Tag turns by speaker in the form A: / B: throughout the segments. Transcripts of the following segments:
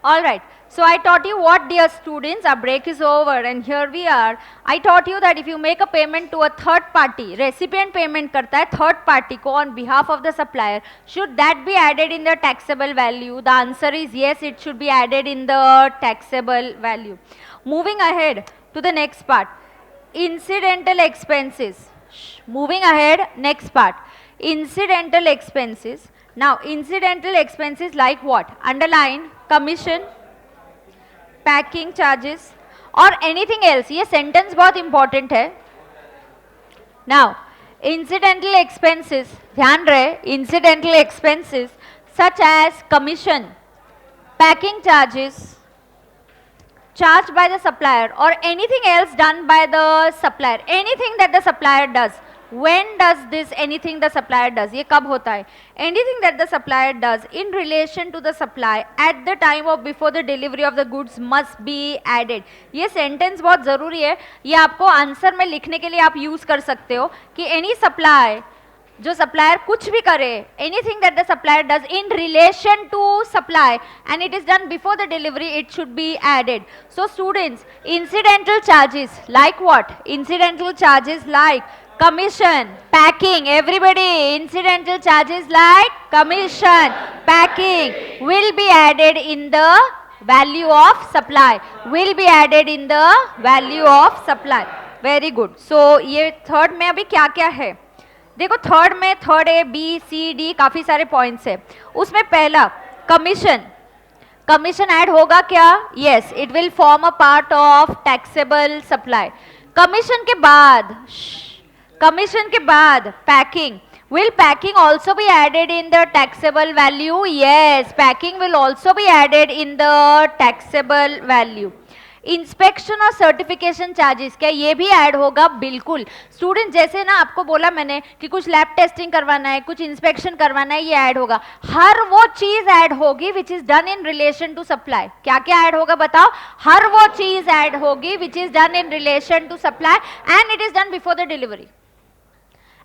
A: All right. So I taught you what, dear students, our break is over and here we are. I taught you that if you make a payment to a third party, recipient payment करता है third party को on behalf of the supplier, should that be added in the taxable value? The answer is yes, it should be added in the taxable value. Moving ahead to the next part, incidental expenses. Moving ahead, next part, incidental expenses. Now, incidental expenses like what? Underline, commission, packing charges और anything else. ये sentence बहुत important है. Now incidental expenses, ध्यान रहे, incidental expenses such as commission, packing charges charged by the supplier or anything else done by the supplier, anything that the supplier does. When does this anything the supplier does? ये कब होता है? Anything that the supplier does in relation to the supply at the time of before the delivery of the goods must be added. ये sentence बहुत ज़रूरी है. ये आपको आंसर में लिखने के लिए आप यूज़ कर सकते हो कि any supply, जो सप्लायर कुछ भी करे, anything that the supplier does in relation to supply and it is done before the delivery, it should be added. So students, incidental charges like what? Incidental charges like commission, packing, everybody, incidental charges like commission, packing will be added in the value of supply, will be added in the value of supply. Very good. So ये third में अभी क्या क्या है देखो. Third में third A B C D काफी सारे पॉइंट्स है. उसमें पहला कमीशन, कमीशन ऐड होगा क्या? Yes, it will form a part of taxable supply. Commission के बाद, कमीशन के बाद packing. Will packing also be added in the taxable value? Yes, packing will also be added in the taxable value. Inspection और certification charges, क्या ये भी add होगा? बिल्कुल. स्टूडेंट, जैसे ना आपको बोला मैंने कि कुछ लैब टेस्टिंग करवाना है, कुछ इंस्पेक्शन करवाना है, ये ऐड होगा. हर वो चीज ऐड होगी which is done in relation to supply. क्या क्या ऐड होगा बताओ? हर वो चीज ऐड होगी which is done in relation to supply and it is done before the delivery,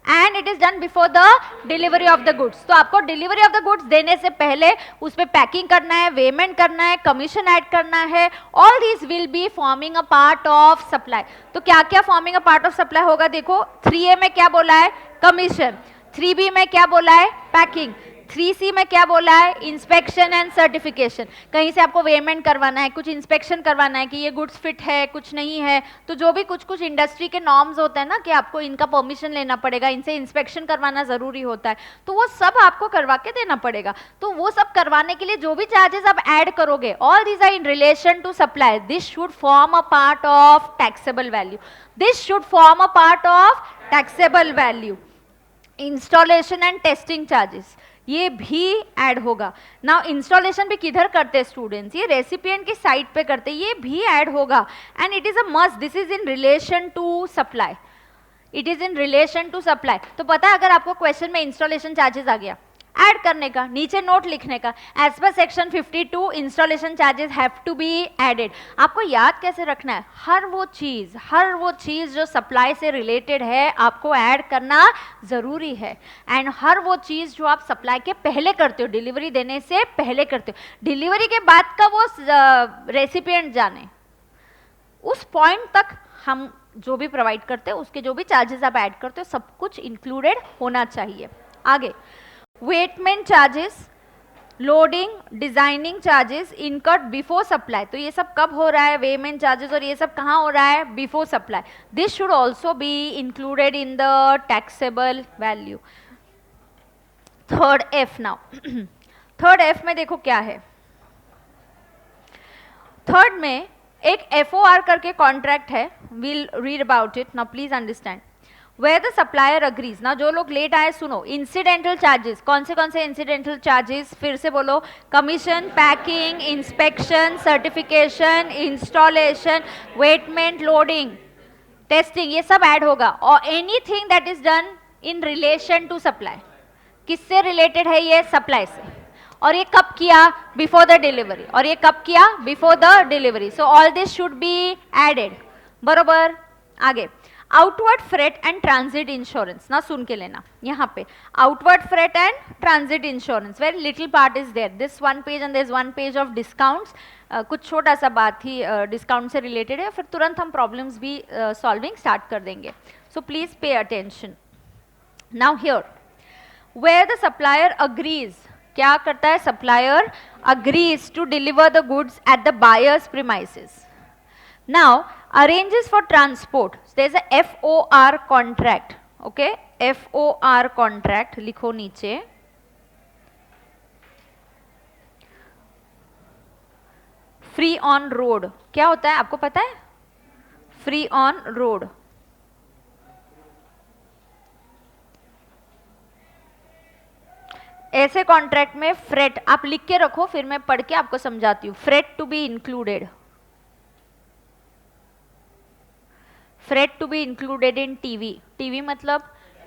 A: and it is done before the delivery of the goods. तो आपको delivery of the goods देने से पहले उस पर पैकिंग करना है, वेमेंट करना है, कमीशन ऐड करना है. All this will be forming a part of supply. तो क्या क्या forming a part of supply होगा? देखो 3A में क्या बोला है? कमीशन. 3B में क्या बोला है? पैकिंग. 3C में क्या बोला है? Inspection and certification. कहीं से आपको वेमेंट करवाना है, कुछ इंस्पेक्शन करवाना है कि ये गुड्स फिट है, कुछ नहीं है. तो जो भी कुछ कुछ इंडस्ट्री के नॉर्म्स होते हैं ना कि आपको इनका परमिशन लेना पड़ेगा, इनसे इंस्पेक्शन करवाना ज़रूरी होता है, तो वो सब आपको करवा के देना पड़ेगा. तो वो सब करवाने के लिए जो भी चार्जेस आप ऐड करोगे, all these are in relation to supply. This should form a part of taxable value. This should form a part of taxable value. Installation and testing charges, ये भी ऐड होगा. नाउ इंस्टॉलेशन भी किधर करते हैं students? ये recipient की site पे करते हैं, ये भी ऐड होगा. And it is a must. This is in relation to supply. It is in relation to supply. तो पता है, अगर आपको क्वेश्चन में इंस्टॉलेशन चार्जेस आ गया, ऐड करने का, नीचे नोट लिखने का, as per section 52 installation charges have to be added. आपको याद कैसे रखना है? हर वो चीज जो सप्लाई से रिलेटेड है आपको ऐड करना जरूरी है. एंड हर वो चीज जो आप सप्लाई के पहले करते हो, डिलीवरी देने से पहले करते हो, डिलीवरी के बाद का वो रेसिपिएंट जाने, उस पॉइंट तक हम जो भी प्रोवाइड करते हैं उसके जो भी चार्जेस आप ऐड करते हो सब कुछ इंक्लूडेड होना चाहिए. आगे, weighment charges, loading designing charges incurred before supply. तो ये सब कब हो रहा है? वेमेंट चार्जेस और ये सब कहाँ हो रहा है? Before supply. This should also be included in the taxable value. Third F. Now third F में देखो क्या है. थर्ड में एक FOR करके कॉन्ट्रैक्ट है. We'll read about it. Now please understand. Where the supplier agrees. ना जो लोग लेट आए सुनो. इंसिडेंटल चार्जेस, कौन से इंसिडेंटल चार्जेस? फिर से बोलो. Commission, packing, inspection, certification, installation, weighment, loading, testing, ये सब ऐड होगा. और anything that is done in relation to supply. किससे रिलेटेड है ये? सप्लाई से. और ये कब किया? Before the delivery. और ये कब किया? Before the delivery. So all this should be added. बरोबर. आगे, outward freight and transit insurance ना, सुन के लेना यहाँ पे, outward freight and transit insurance, very little part is there, this one page and this one page of discounts, कुछ छोटा सा बात ही डिस्काउंट से रिलेटेड है, फिर तुरंत हम प्रॉब्लम्स भी सॉल्विंग स्टार्ट कर देंगे, so please pay attention. Now here where the supplier agrees, क्या करता है supplier, agrees to deliver the goods at the buyer's premises, now arranges for transport, so there is a FOR contract, okay, FOR contract लिखो नीचे, free on road क्या होता है आपको पता है, फ्री ऑन रोड, ऐसे कॉन्ट्रैक्ट में फ्रेट आप लिख के रखो, फिर मैं पढ़ के आपको समझाती हूँ, freight to be included, freight to be included in TV, TV मतलब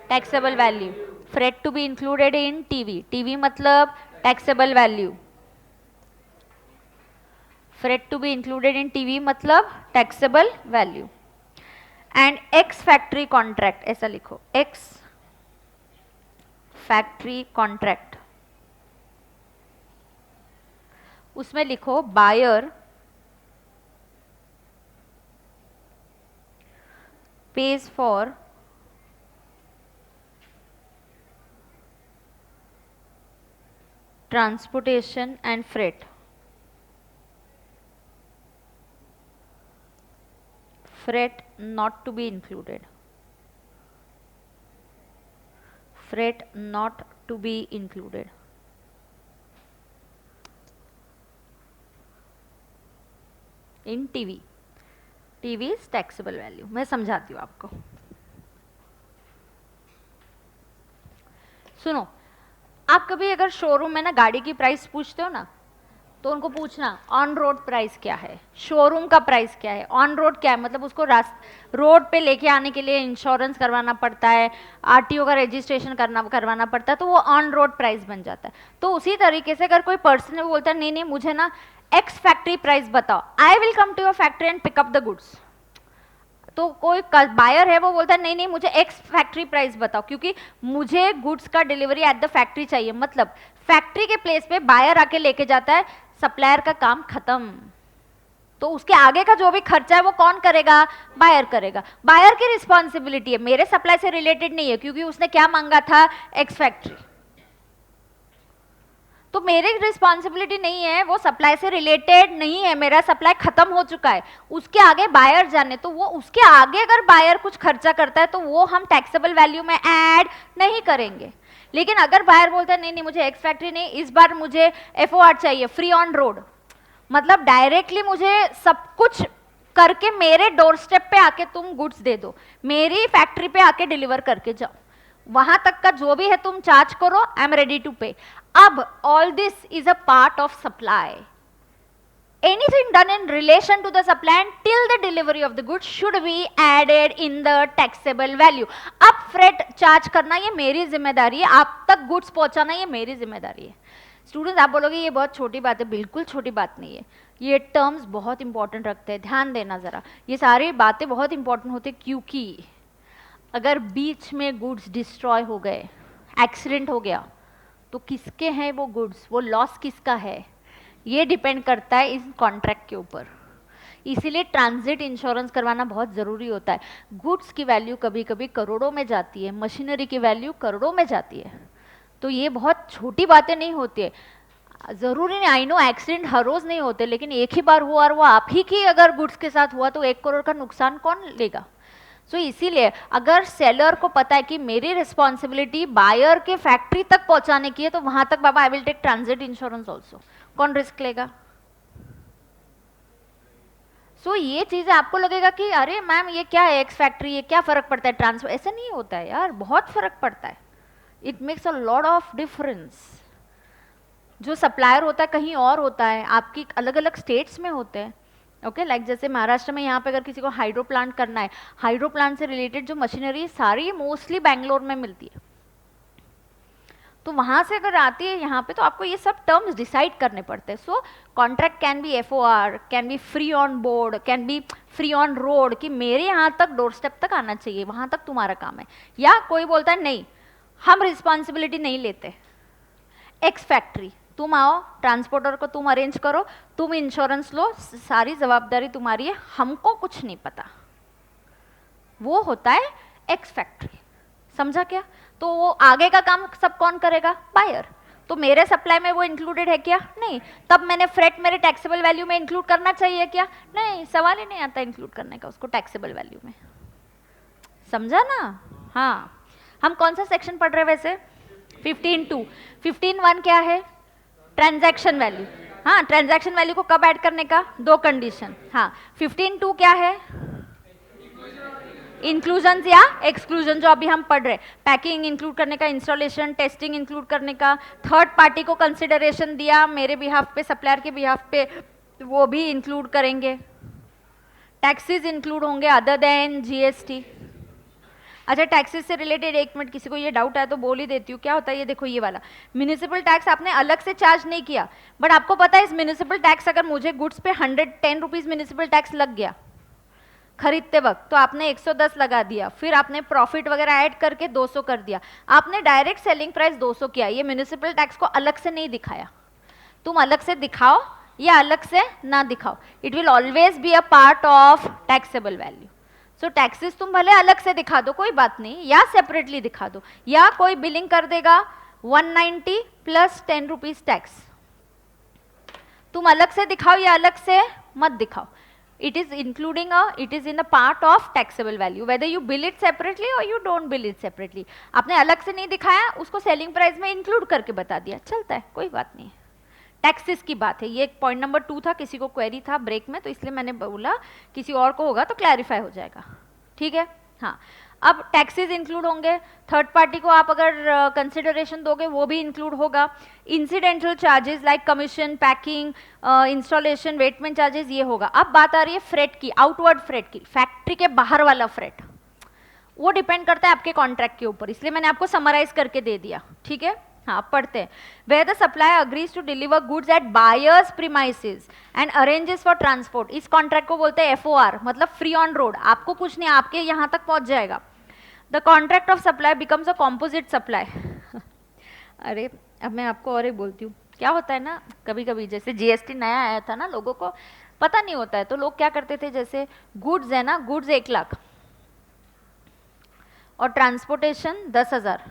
A: taxable value, freight to be included in TV, TV मतलब taxable value, freight to be included in TV मतलब taxable value, and ex factory contract, ऐसा लिखो ex factory contract, उसमें लिखो buyer pays for transportation and freight, freight not to be included, freight not to be included, in TV, TV is taxable value, मैं समझाती हूँ आपको, सुनो, आप कभी अगर शोरूम में ना गाड़ी की प्राइस पूछते हो ना, तो उनको पूछना ऑन रोड प्राइस क्या है, शोरूम का प्राइस क्या है, ऑन रोड क्या है, मतलब उसको रोड पे लेके आने के लिए इंश्योरेंस करवाना पड़ता है, आरटीओ का रजिस्ट्रेशन करवाना पड़ता है, तो वो ऑन रोड प्राइस बन जाता है। तो उसी तरीके से अगर कोई पर्सन बोलता है नहीं नहीं मुझे ना एक्स फैक्ट्री प्राइस बताओ, I will come to your factory and pick up the goods, तो कोई बायर है वो बोलता है नहीं नहीं मुझे एक्स फैक्ट्री प्राइस बताओ, क्योंकि मुझे गुड्स का डिलीवरी एट द फैक्ट्री चाहिए, मतलब फैक्ट्री के प्लेस पे बायर आके लेके जाता है, सप्लायर का काम खत्म, तो उसके आगे का जो भी खर्चा है वो कौन करेगा, बायर करेगा, बायर की रिस्पॉन्सिबिलिटी है, मेरे सप्लाई से रिलेटेड नहीं है, क्योंकि उसने क्या मांगा था, एक्स फैक्ट्री, तो मेरी रिस्पॉन्सिबिलिटी नहीं है, वो सप्लाई से रिलेटेड नहीं है, मेरा सप्लाई खत्म हो चुका है, उसके आगे बायर जाने, तो वो उसके आगे अगर बायर कुछ खर्चा करता है तो वो हम टैक्सेबल वैल्यू में ऐड नहीं करेंगे। लेकिन अगर बायर बोलता है नहीं नहीं मुझे एक्स फैक्ट्री नहीं, इस बार मुझे FOR चाहिए, फ्री ऑन रोड, मतलब डायरेक्टली मुझे सब कुछ करके मेरे डोर स्टेप पे आके तुम गुड्स दे दो, मेरी फैक्ट्री पे आके डिलीवर करके जाओ, वहां तक का जो भी है तुम चार्ज करो, आई एम रेडी टू पे। अब all this is a part of supply, anything done in relation to the supply and till the delivery of the goods should be added in the taxable value। अब freight charge करना ये मेरी जिम्मेदारी है, आप तक गुड्स पहुंचाना ये मेरी जिम्मेदारी है। स्टूडेंट्स आप बोलोगे ये बहुत छोटी बात है, बिल्कुल छोटी बात नहीं है, ये टर्म्स बहुत इंपॉर्टेंट रखते हैं, ध्यान देना जरा, ये सारी बातें बहुत इंपॉर्टेंट होती है, क्योंकि अगर बीच में गुड्स डिस्ट्रॉय हो गए, एक्सीडेंट हो गया, तो किसके हैं वो गुड्स, वो लॉस किसका है, ये डिपेंड करता है इस कॉन्ट्रैक्ट के ऊपर। इसीलिए ट्रांजिट इंश्योरेंस करवाना बहुत ज़रूरी होता है। गुड्स की वैल्यू कभी कभी करोड़ों में जाती है, मशीनरी की वैल्यू करोड़ों में जाती है, तो ये बहुत छोटी बातें नहीं होती है। ज़रूरी नहीं, आई नो एक्सीडेंट हर रोज़ नहीं होते, लेकिन एक ही बार हुआ और वो आप ही की अगर गुड्स के साथ हुआ तो 1 करोड़ का नुकसान कौन लेगा। सो इसीलिए अगर सेलर को पता है कि मेरी रिस्पॉन्सिबिलिटी बायर के फैक्ट्री तक पहुंचाने की है, तो वहां तक बाबा I will take transit insurance also, कौन रिस्क लेगा। सो ये चीज़ें आपको लगेगा कि अरे मैम ये क्या है एक्स फैक्ट्री, ये क्या फ़र्क पड़ता है ट्रांसफर, ऐसा नहीं होता है यार, बहुत फ़र्क पड़ता है, it makes a lot of difference. जो सप्लायर होता है कहीं और होता है, आपकी अलग अलग स्टेट्स में होते हैं, ओके लाइक जैसे महाराष्ट्र में यहाँ पे अगर किसी को हाइड्रो प्लांट करना है, हाइड्रो प्लांट से रिलेटेड जो मशीनरी सारी मोस्टली बैंगलोर में मिलती है, तो वहां से अगर आती है यहाँ पे तो आपको ये सब टर्म्स डिसाइड करने पड़ते हैं. So contract can be FOR, can be free on board, can be free on road, कि मेरे यहाँ तक डोर स्टेप तक आना चाहिए, वहां तक तुम्हारा काम है. या कोई बोलता है नहीं, हम रिस्पॉन्सिबिलिटी नहीं लेते. एक्स फैक्ट्री, तुम आओ, ट्रांसपोर्टर को तुम अरेंज करो, तुम इंश्योरेंस लो, सारी जवाबदारी तुम्हारी है, हमको कुछ नहीं पता. वो होता है एक्स फैक्ट्री. समझा क्या? तो वो आगे का काम सब कौन करेगा? बायर. तो मेरे सप्लाई में वो इंक्लूडेड है क्या? नहीं. तब मैंने फ्रेट मेरे टैक्सेबल वैल्यू में इंक्लूड करना चाहिए क्या? नहीं, सवाल ही नहीं आता इंक्लूड करने का उसको टैक्सेबल वैल्यू में. समझा ना? हाँ. हम कौन सा सेक्शन पढ़ रहे हैं वैसे? 15(2). 15(1) क्या है? Transaction value. हाँ, ट्रांजैक्शन वैल्यू को कब ऐड करने का? 2 कंडीशन. हाँ. 15(2) क्या है? इंक्लूजन या एक्सक्लूजन, जो अभी हम पढ़ रहे. पैकिंग इंक्लूड करने का, इंस्टॉलेशन, टेस्टिंग इंक्लूड करने का, थर्ड पार्टी को कंसिडरेशन दिया मेरे बिहाफ पे, सप्लायर के बिहाफ पे, वो भी इंक्लूड करेंगे. टैक्सेस इंक्लूड होंगे अदर देन GST. अच्छा, टैक्सेस से रिलेटेड 1 मिनट, किसी को ये डाउट है तो बोल ही देती हूँ. क्या होता है ये देखो, ये वाला म्यूनिसिपल टैक्स आपने अलग से चार्ज नहीं किया, बट आपको पता है इस म्यूनिसिपल टैक्स, अगर मुझे गुड्स पे 110 रुपीज म्यूनिसिपल टैक्स लग गया खरीदते वक्त, तो आपने 110 लगा दिया, फिर आपने प्रॉफिट वगैरह ऐड करके 200 कर दिया, आपने डायरेक्ट सेलिंग प्राइस 200 किया. ये म्यूनिसिपल टैक्स को अलग से नहीं दिखाया. तुम अलग से दिखाओ या अलग से ना दिखाओ, it will always be a part of taxable value. So taxes तुम भले अलग से दिखा दो, कोई बात नहीं, या सेपरेटली दिखा दो, या कोई बिलिंग कर देगा 190 प्लस 10 रुपीज टैक्स, तुम अलग से दिखाओ या अलग से मत दिखाओ, it is including it is in the part of taxable value, whether you bill it separately or you don't bill it separately. आपने अलग से नहीं दिखाया, उसको सेलिंग प्राइस में इंक्लूड करके बता दिया, चलता है, कोई बात नहीं. टैक्सेस की बात है. ये पॉइंट नंबर 2 था, किसी को क्वेरी था ब्रेक में, तो इसलिए मैंने बोला किसी और को होगा तो क्लैरिफाई हो जाएगा. ठीक है. हाँ. अब टैक्सेस इंक्लूड होंगे, थर्ड पार्टी को आप अगर कंसिडरेशन दोगे वो भी इंक्लूड होगा. Incidental charges like commission, packing, installation, weighment charges, ये होगा. अब बात आ रही है फ्रेट की, आउटवर्ड फ्रेट की, फैक्ट्री के बाहर वाला फ्रेट. वो डिपेंड करता है आपके कॉन्ट्रैक्ट के ऊपर, इसलिए मैंने आपको समराइज करके दे दिया. ठीक है. हाँ, पढ़ते हैं. Where the supplier agrees to deliver goods at buyer's premises and arranges for transport, इस कॉन्ट्रैक्ट को बोलते हैं FOR, मतलब फ्री ऑन रोड. आपको कुछ नहीं, आपके यहाँ तक पहुँच जाएगा. The contract of supply becomes a composite supply. अरे अब मैं आपको और एक बोलती हूँ. क्या होता है ना, कभी कभी जैसे GST नया आया था ना, लोगों को पता नहीं होता है, तो लोग क्या करते थे, जैसे गुड्स है ना, गुड्स 1 लाख और ट्रांसपोर्टेशन 10,000,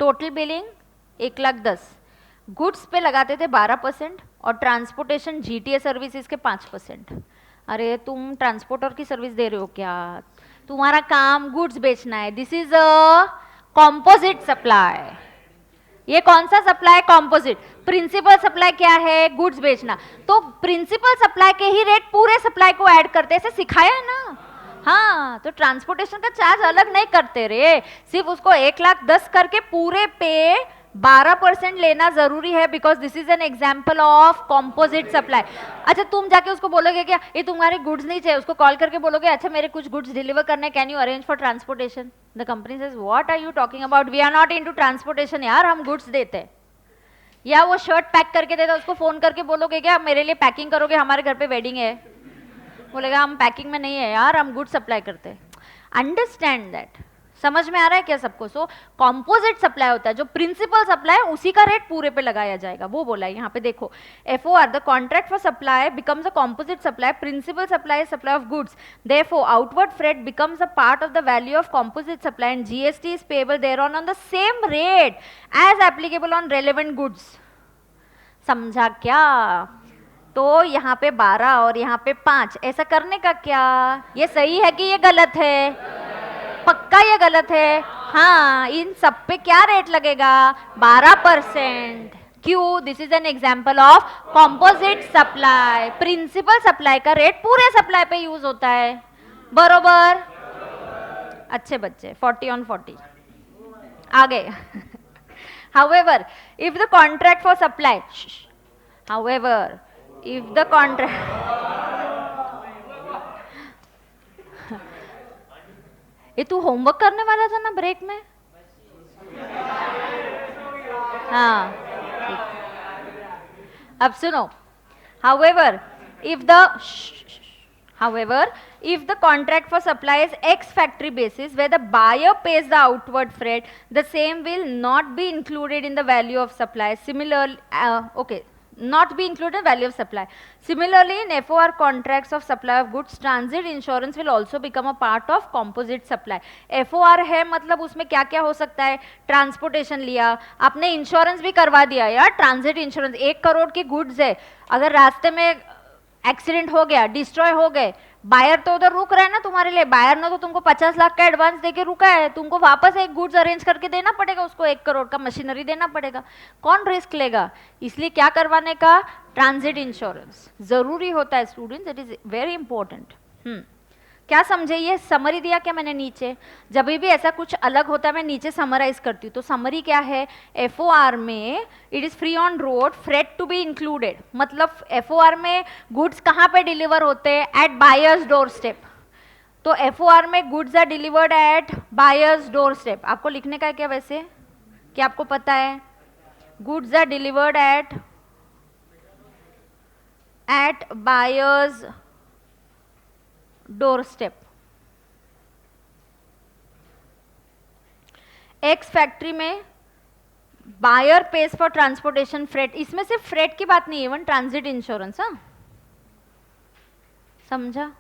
A: टोटल बिलिंग 1,10,000. गुड्स पे लगाते थे 12% और ट्रांसपोर्टेशन GTA सर्विसेज के 5%. अरे तुम ट्रांसपोर्टर की सर्विस दे रहे हो क्या? तुम्हारा काम गुड्स बेचना है. This is a composite supply. ये कौन सा सप्लाई? कॉम्पोजिट. प्रिंसिपल सप्लाई क्या है? गुड्स बेचना. तो प्रिंसिपल सप्लाई के ही रेट पूरे सप्लाई को ऐड करते, ऐसे सिखाया है ना. हाँ, तो ट्रांसपोर्टेशन का चार्ज अलग नहीं करते रे, सिर्फ उसको 1,10,000 करके पूरे पे 12% लेना जरूरी है, because this is an example of composite supply. अच्छा, तुम जाके उसको बोलोगे क्या ये तुम्हारे गुड्स नहीं चाहिए, उसको कॉल करके बोलोगे अच्छा मेरे कुछ गुड्स डिलीवर करने, can you arrange for transportation? The company says what are you talking about, we are not into transportation यार, हम गुड्स देते हैं. या वो शर्ट पैक करके देता, उसको फोन करके बोलोगे क्या मेरे लिए पैकिंग करोगे, हमारे घर पे वेडिंग है, बोलेगा हम पैकिंग में नहीं है यार, हम गुड सप्लाई करते हैं. Understand that. समझ में आ रहा है क्या सबको? सो कॉम्पोजिट सप्लाई होता है, जो प्रिंसिपल सप्लाई है उसी का रेट पूरे पे लगाया जाएगा, वो बोला है यहाँ पे. देखो FOR, the contract for supply becomes a composite supply. Principal supply is supply of goods, therefore outward freight becomes a part of the value of composite supply and GST is payable thereon on the same rate as applicable on relevant goods. समझा क्या? तो यहाँ पे 12 और यहाँ पे 5, ऐसा करने का क्या? ये सही है कि ये गलत है? पक्का ये गलत है. हाँ, इन सब पे क्या रेट लगेगा? 12%. क्यों? This is an example of composite supply. Principal supply का रेट पूरे सप्लाई पे यूज होता है. बरोबर? अच्छे बच्चे, 40 on 40. आगे. However, if the contract for supply, however, if the contract, ये तू होमवर्क करने वाला था ना ब्रेक में? हाँ अब सुनो, however if the however if the contract for supply is ex factory basis where the buyer pays the outward freight, the same will not be included in the value of supply. Similarly okay, not be included in value of supply. Similarly, in FOR contracts of supply of goods, transit insurance will also become a part of composite supply. FOR है मतलब उसमें क्या क्या हो सकता है, transportation लिया आपने, इंश्योरेंस भी करवा दिया यार, ट्रांजिट इंश्योरेंस, 1 करोड़ की गुड्स है, अगर रास्ते में एक्सीडेंट हो गया, डिस्ट्रॉय हो गए, बायर तो उधर रुक रहा है ना तुम्हारे लिए, बायर ने तो तुमको 50 लाख का एडवांस देके रुका है, तुमको वापस एक गुड्स अरेंज करके देना पड़ेगा उसको, 1 करोड़ का मशीनरी देना पड़ेगा, कौन रिस्क लेगा? इसलिए क्या करवाने का, ट्रांजिट इंश्योरेंस जरूरी होता है students, it is very important. क्या समझे, ये समरी दिया क्या मैंने नीचे, जब भी ऐसा कुछ अलग होता है मैं नीचे समराइज करती हूँ, तो समरी क्या है, FOR में it is free on road, freight to be included, मतलब FOR में गुड्स कहाँ पे डिलीवर होते हैं, एट बायर्स डोर स्टेप, तो FOR में goods are delivered at buyer's doorstep. आपको लिखने का है क्या वैसे, क्या आपको पता है, goods are delivered at buyer's doorstep. Ex factory में buyer pays for transportation freight, इसमें सिर्फ फ्रेट की बात नहीं है, इवन ट्रांजिट इंश्योरेंस। हाँ समझा,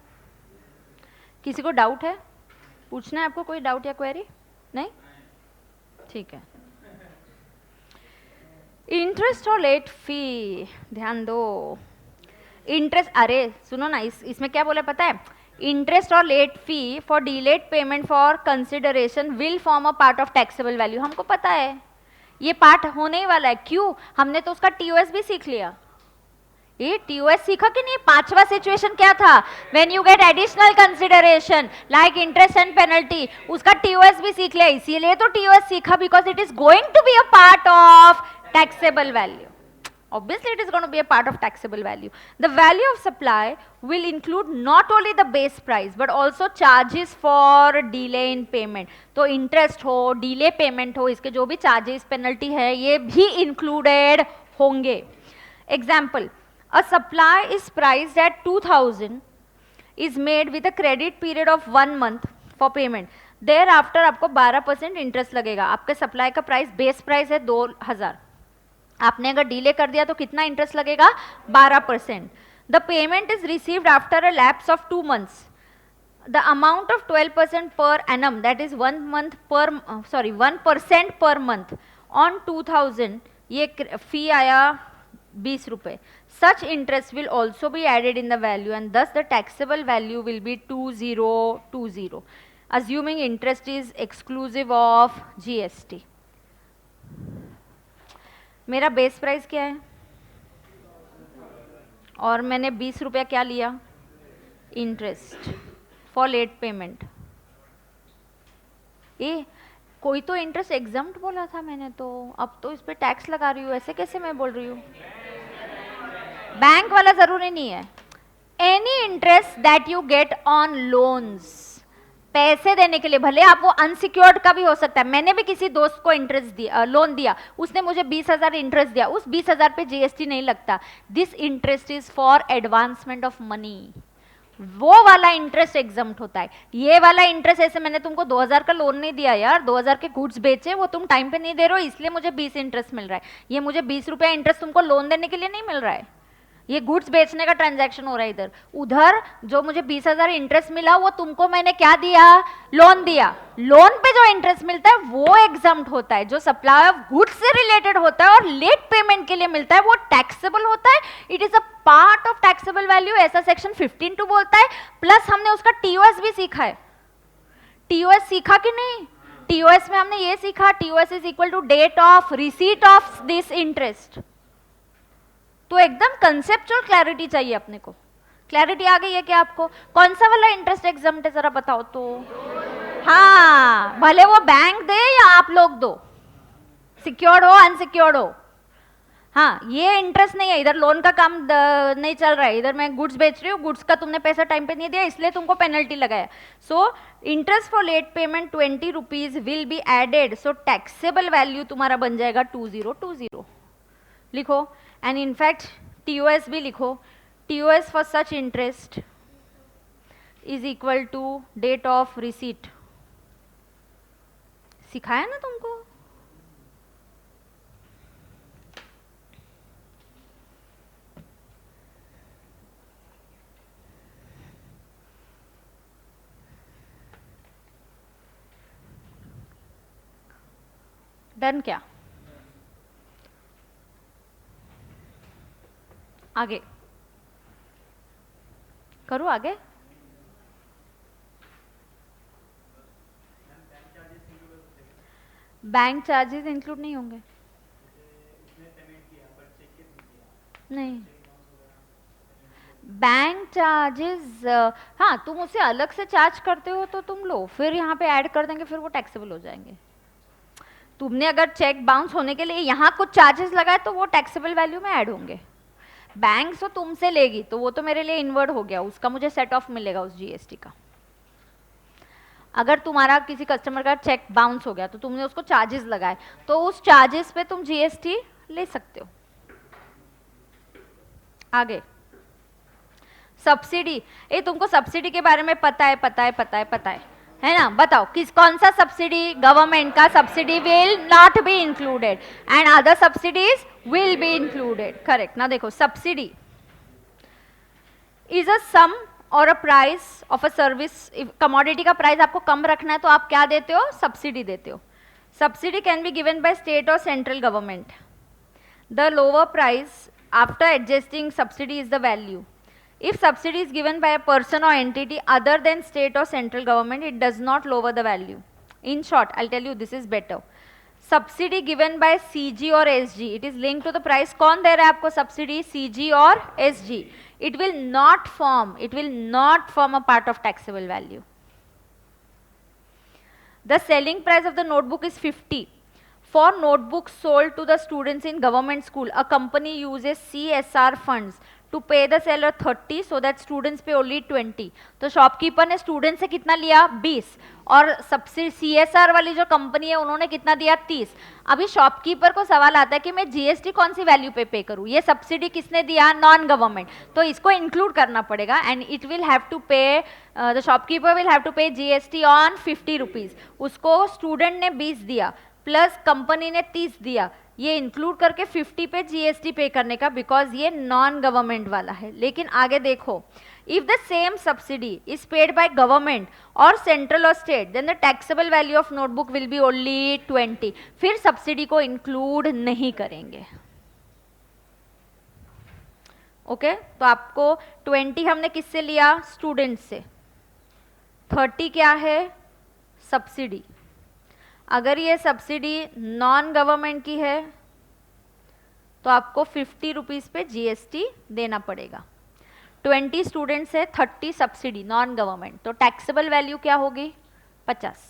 A: किसी को डाउट है, पूछना है आपको कोई डाउट या क्वेरी? नहीं, ठीक है। इंटरेस्ट और लेट फी, ध्यान दो, इंटरेस्ट, अरे सुनो ना, इसमें क्या बोला पता है, इंटरेस्ट और late fee for delayed payment for consideration will form a part of taxable value, हमको पता है ये पार्ट होने ही वाला है, क्यों, हमने तो उसका TOS भी सीख लिया। ये TOS सीखा कि नहीं, 5वां सिचुएशन क्या था, when you get additional consideration like interest and penalty, उसका TOS भी सीख लिया, इसीलिए तो TOS सीखा, because it is going to be a part of taxable value. Obviously it is going to be a part of taxable value. The value of supply will include not only the base price but also charges for delay in payment. तो interest हो, delay payment हो, इसके जो भी charges penalty है ये भी included होंगे. Example, a supply is priced at 2000 is made with a credit period of 1 month for payment. Thereafter आपको 12% इंटरेस्ट लगेगा, आपके सप्लाई का प्राइस बेस प्राइस है 2000, आपने अगर डिले कर दिया तो कितना इंटरेस्ट लगेगा, 12%। The payment is received after a lapse of 2 months. The amount of 12% per annum, that is 1% per month on 2000, ये फी आया 20 रुपए। Such interest will also be added in the value and thus the taxable value will be 2020, assuming interest is exclusive of GST. मेरा base price क्या है और मैंने 20 रुपया क्या लिया, इंटरेस्ट फॉर लेट पेमेंट। ये कोई तो इंटरेस्ट एग्जम्प्ट बोला था मैंने, तो अब तो इस पे टैक्स लगा रही हूँ, ऐसे कैसे मैं बोल रही हूँ, बैंक वाला जरूरी नहीं है, any interest that you get on loans, पैसे देने के लिए, भले आप वो अनसिक्योर्ड का भी हो सकता है, मैंने भी किसी दोस्त को इंटरेस्ट दिया, लोन दिया, उसने मुझे 20,000 इंटरेस्ट दिया, उस 20,000 पे GST नहीं लगता, this interest is for advancement of money, वो वाला इंटरेस्ट एग्जम्प्ट होता है। ये वाला इंटरेस्ट, ऐसे मैंने तुमको 2000 का लोन नहीं दिया यार, 2000 के गुड्स बेचे, वो तुम टाइम पे नहीं दे रहे हो इसलिए मुझे 20 इंटरेस्ट मिल रहा है, ये मुझे 20 रुपया इंटरेस्ट तुमको लोन देने के लिए नहीं मिल रहा है, ये गुड्स बेचने का ट्रांजैक्शन हो रहा है इधर। उधर जो मुझे 20,000 इंटरेस्ट मिला वो तुमको मैंने क्या दिया, लोन दिया, लोन पे जो इंटरेस्ट मिलता है वो एग्जम्प्ट होता है, जो सप्लाई ऑफ गुड्स से रिलेटेड होता है और लेट पेमेंट के लिए मिलता है वो टैक्सेबल होता है, it is a part of taxable value, ऐसा सेक्शन 15(2) बोलता है। प्लस हमने उसका TOS भी सीखा है, TOS सीखा कि नहीं, TOS में हमने ये सीखा, TOS is equal to date of receipt of this interest. तो एकदम कंसेप्चुअल क्लैरिटी चाहिए अपने को, क्लैरिटी आ गई है क्या आपको, कौन सा वाला इंटरेस्ट एग्जम्प्ट है जरा बताओ तो, हाँ भले वो बैंक दे या आप लोग दो, सिक्योर्ड हो अनसिक्योर्ड हो, हाँ, ये इंटरेस्ट नहीं है, इधर लोन का काम नहीं चल रहा है, इधर मैं गुड्स बेच रही हूँ, गुड्स का तुमने पैसा टाइम पे नहीं दिया इसलिए तुमको पेनल्टी लगाया. So interest for late payment 20 rupees will be added. So taxable value तुम्हारा बन जाएगा 2020. लिखो. एंड इनफैक्ट TOS भी लिखो. TOS for such interest is equal to date of receipt. सिखाया ना तुमको. डन क्या? आगे करो. आगे बैंक चार्जेस इंक्लूड नहीं होंगे. नहीं, बैंक चार्जेस हाँ, तुम उसे अलग से चार्ज करते हो तो तुम लो, फिर यहाँ पे ऐड कर देंगे, फिर वो टैक्सेबल हो जाएंगे. तुमने अगर चेक बाउंस होने के लिए यहाँ कुछ चार्जेस लगाए तो वो टैक्सेबल वैल्यू में ऐड होंगे. बैंक तो तुमसे लेगी तो वो तो मेरे लिए इनवर्ड हो गया, उसका मुझे सेट ऑफ मिलेगा उस GST का. अगर तुम्हारा किसी कस्टमर का चेक बाउंस हो गया तो तुमने उसको चार्जेस लगाए तो उस चार्जेस पे तुम GST ले सकते हो. आगे सब्सिडी. ये तुमको सब्सिडी के बारे में पता है ना. बताओ किस कौन सा सब्सिडी. गवर्नमेंट का subsidy will not be included and other subsidies will be included. Correct ना. देखो सब्सिडी इज अ सम और a price of a service. Commodity का प्राइस आपको कम रखना है तो आप क्या देते हो? सब्सिडी देते हो. Subsidy can be given by state और central government. The lower price after adjusting subsidy is the value. If subsidy is given by a person or entity other than state or central government, it does not lower the value. In short, I'll tell you this is better. Subsidy given by CG or SG, it is linked to the price. कौन दे रहा है आपको subsidy? CG और SG. It will not form a part of taxable value. The selling price of the notebook is 50. For notebooks sold to the students in government school, a company uses CSR funds to pay the seller 30 so that students pay only 20. तो shopkeeper ने student से कितना लिया? 20. और सबसे CSR वाली जो company है उन्होंने कितना दिया? 30. अभी शॉपकीपर को सवाल आता है कि मैं GST कौन सी वैल्यू पे करूँ. ये सब्सिडी किसने दिया? Non government. तो इसको इंक्लूड करना पड़ेगा and it will have to pay, the shopkeeper will have to pay GST on 50 rupees. उसको स्टूडेंट ने 20 दिया प्लस कंपनी ने 30 दिया, ये इंक्लूड करके 50 पे GST पे करने का, बिकॉज ये नॉन गवर्नमेंट वाला है. लेकिन आगे देखो, if the same subsidy is paid by government और सेंट्रल और state, then the taxable value of notebook will be only 20. फिर सब्सिडी को इंक्लूड नहीं करेंगे. ओके तो आपको 20 हमने किससे लिया? स्टूडेंट से. 30 क्या है? सब्सिडी. अगर ये सब्सिडी नॉन गवर्नमेंट की है तो आपको 50 रुपीज पे GST देना पड़ेगा. 20 स्टूडेंट्स है, 30 सब्सिडी नॉन गवर्नमेंट, तो टैक्सेबल वैल्यू क्या होगी? 50.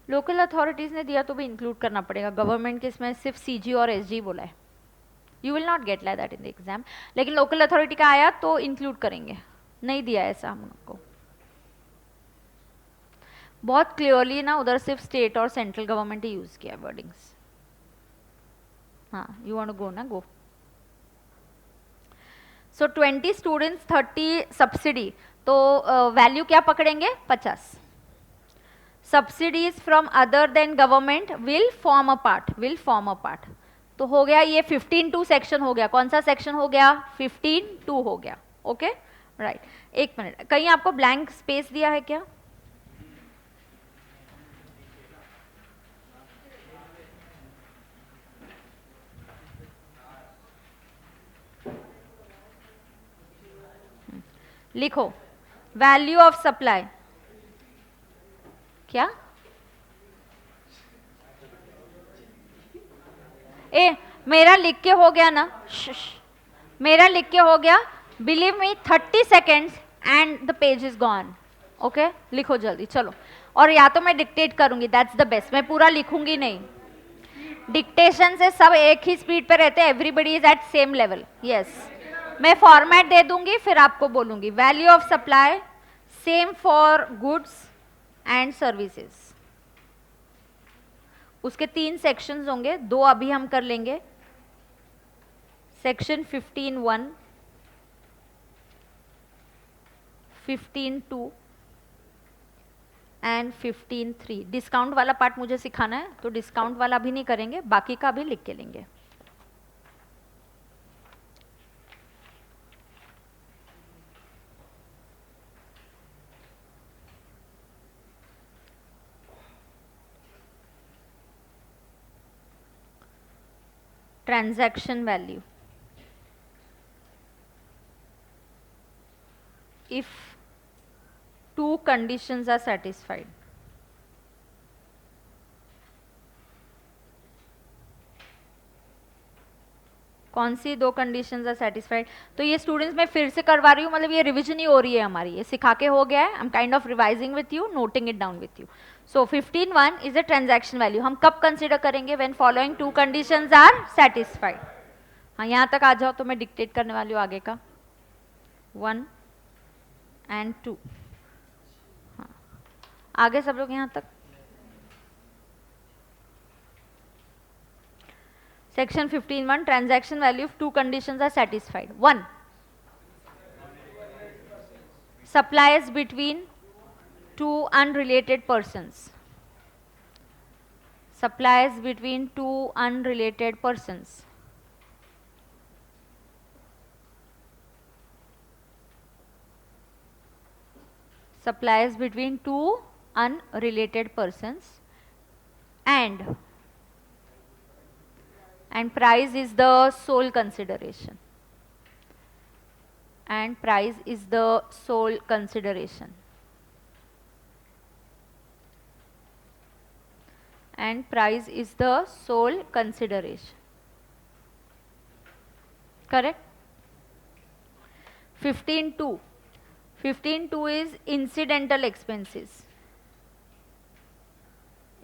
A: लोकल अथॉरिटीज ने दिया तो भी इंक्लूड करना पड़ेगा. गवर्नमेंट के इसमें सिर्फ CG और SG बोला है. You will not get like that in the exam. लेकिन लोकल अथॉरिटी का आया तो इंक्लूड करेंगे. नहीं दिया ऐसा हम लोग को. बहुत क्लियरली ना उधर सिर्फ स्टेट और सेंट्रल गवर्नमेंट ही यूज किया वर्डिंग्स. हाँ, यू वांट टू गो ना, गो. सो 20 स्टूडेंट्स 30 सब्सिडी, तो वैल्यू क्या पकड़ेंगे? 50. Subsidies from other than government will form a part. तो हो गया ये 15(2) सेक्शन हो गया. कौन सा सेक्शन हो गया? 15(2) हो गया. Okay right. एक मिनट, कहीं आपको ब्लैंक स्पेस दिया है क्या? लिखो वैल्यू ऑफ सप्लाई. क्या? मेरा लिख के हो गया ना? मेरा लिख के हो गया. Believe me, 30 seconds and the page is gone. Okay लिखो जल्दी, चलो. और या तो मैं डिक्टेट करूंगी, दैट्स द बेस्ट. मैं पूरा लिखूंगी नहीं. डिक्टेशन से सब एक ही स्पीड पे रहते हैं, everybody is at same level. Yes, मैं फॉर्मेट दे दूंगी फिर आपको बोलूंगी. Value of supply same for goods and services. उसके 3 सेक्शंस होंगे, 2 अभी हम कर लेंगे. Section 15(1), 15(2) and 15(3). डिस्काउंट वाला पार्ट मुझे सिखाना है तो डिस्काउंट वाला भी नहीं करेंगे, बाकी का भी लिख के लेंगे. Transaction value if 2 conditions are satisfied. कौन सी 2 कंडीशंस आर सेटिस्फाइड? तो ये स्टूडेंट्स मैं फिर से करवा रही हूँ, मतलब ये रिविजन ही हो रही है हमारी, ये सिखा के हो गया है. I am kind of revising with you, noting it down with you. So 15(1) is a transaction value. हम कब कंसिडर करेंगे? When following 2 conditions are satisfied. हाँ, यहाँ तक आ जाओ तो मैं डिक्टेट करने वाली हूँ आगे का. 1 and 2. हाँ, आगे सब लोग यहाँ तक. Section 15(1) transaction value if 2 conditions are satisfied. 1. Supplies between 2 unrelated persons. Supplies between 2 unrelated persons. Supplies between 2 unrelated persons, and price is the sole consideration. And price is the sole consideration. And price is the sole consideration. Correct? 15(2). 15(2) is incidental expenses.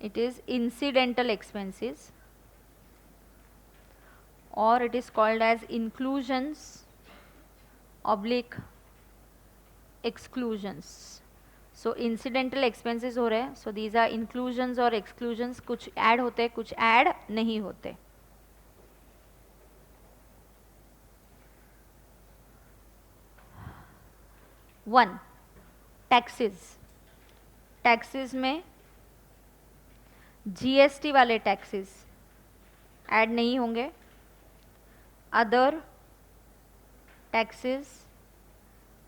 A: It is incidental expenses, or it is called as inclusions oblique exclusions. So incidental expenses हो रहे हैं, so these are inclusions or exclusions. कुछ add होते हैं, कुछ add नहीं होते. One, taxes. Taxes में जीएसटी वाले टैक्सेस ऐड नहीं होंगे. अदर टैक्सेस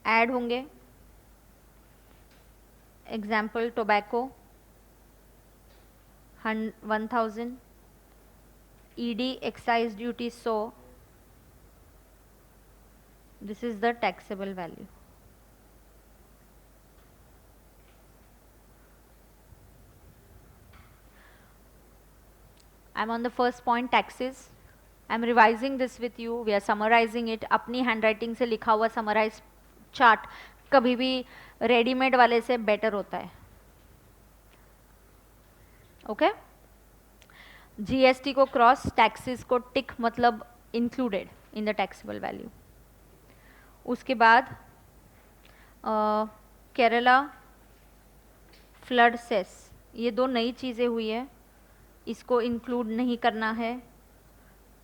A: ऐड होंगे. Example, tobacco 1000, ED excise duty 100. This is the taxable value. I am on the first point, taxes. I am revising this with you. We are summarizing it. अपनी handwriting से लिखा हुआ summarize chart कभी भी readymade वाले से better होता है. ओके? जीएसटी को क्रॉस, टैक्सेस को टिक, मतलब included in the taxable value. उसके बाद केरला फ्लड सेस, ये 2 नई चीज़ें हुई है, इसको इंक्लूड नहीं करना है.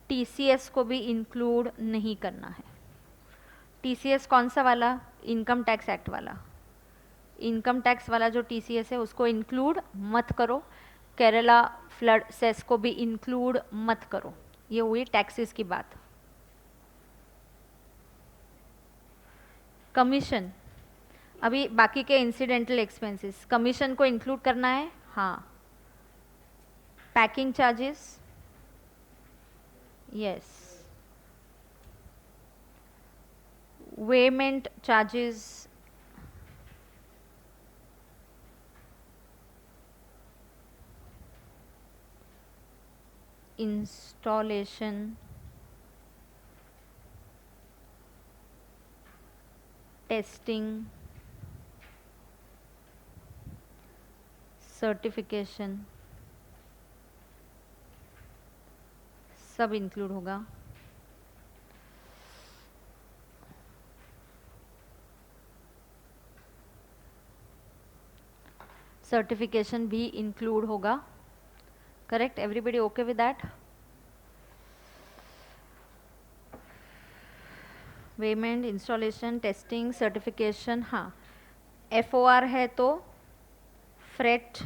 A: टीसीएस को भी इंक्लूड नहीं करना है. टीसीएस कौन सा वाला? इनकम टैक्स एक्ट वाला. इनकम टैक्स वाला जो टीसीएस है उसको इंक्लूड मत करो. केरला फ्लड सेस को भी इंक्लूड मत करो. ये हुई टैक्सेस की बात. कमीशन, अभी बाकी के इंसिडेंटल एक्सपेंसेस, कमीशन को इंक्लूड करना है. हाँ. Packing charges, yes. Weighment charges, installation, testing, certification, सब इंक्लूड होगा। सर्टिफिकेशन भी इंक्लूड होगा। Correct, everybody okay with that? Payment, installation, testing, certification, हाँ। FOR है तो फ्रेट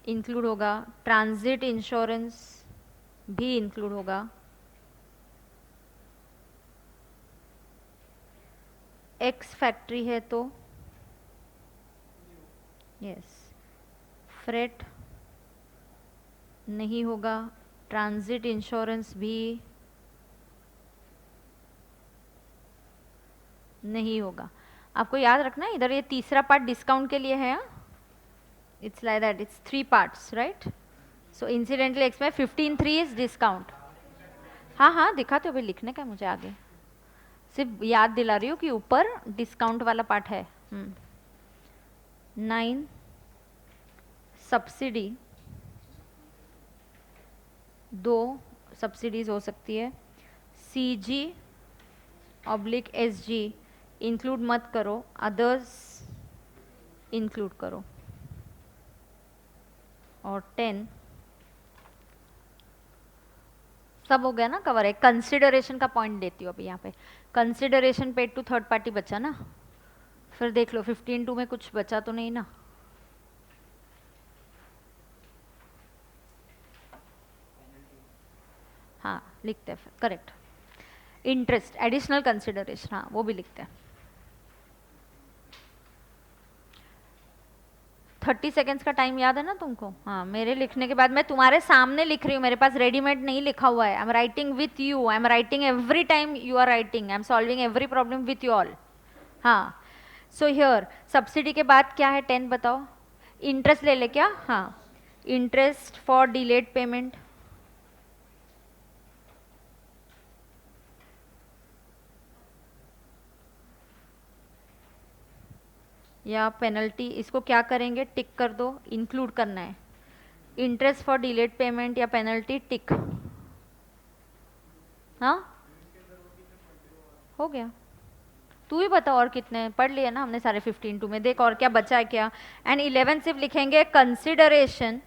A: इंक्लूड होगा, ट्रांजिट इंश्योरेंस भी इंक्लूड होगा, एक्स फैक्ट्री है तो यस फ्रेट नहीं होगा, ट्रांजिट इंश्योरेंस भी नहीं होगा। आपको याद रखना है इधर ये तीसरा पार्ट डिस्काउंट के लिए है। It's like that, it's 3 parts, right? So incidentally expense 15(3) is discount. हाँ हाँ दिखाते हो, अभी लिखने का मुझे आगे, सिर्फ याद दिला रही हूँ कि ऊपर डिस्काउंट वाला पार्ट है। 9 सब्सिडी, 2 सब्सिडीज हो सकती है, CG/SG इंक्लूड मत करो, अदर्स इंक्लूड करो। और 10 सब हो गया ना कवर। है कंसिडरेशन का पॉइंट देती हूँ अभी यहाँ पे, consideration paid to third party बचा ना, फिर देख लो 15(2) में कुछ बचा तो नहीं ना। हाँ लिखते हैं फिर, करेक्ट। इंटरेस्ट, एडिशनल कंसिडरेशन, हाँ वो भी लिखते हैं। 30 सेकेंड्स का टाइम याद है ना तुमको? हाँ, मेरे लिखने के बाद मैं तुम्हारे सामने लिख रही हूँ, मेरे पास रेडीमेड नहीं लिखा हुआ है। I am writing with you, I am writing every time you are writing, I am solving every problem with you all. हाँ, सो हियर सब्सिडी के बाद क्या है 10 बताओ? इंटरेस्ट ले ले क्या? हाँ, इंटरेस्ट फॉर डिलेड पेमेंट, या पेनल्टी, इसको क्या करेंगे? टिक कर दो, इंक्लूड करना है। इंटरेस्ट फॉर डिलेड पेमेंट या पेनल्टी, टिक। हाँ हो गया। तू ही बता और कितने पढ़ लिए ना हमने सारे 15(2) में, देख और क्या बचा है क्या। एंड 11 सिर्फ लिखेंगे consideration,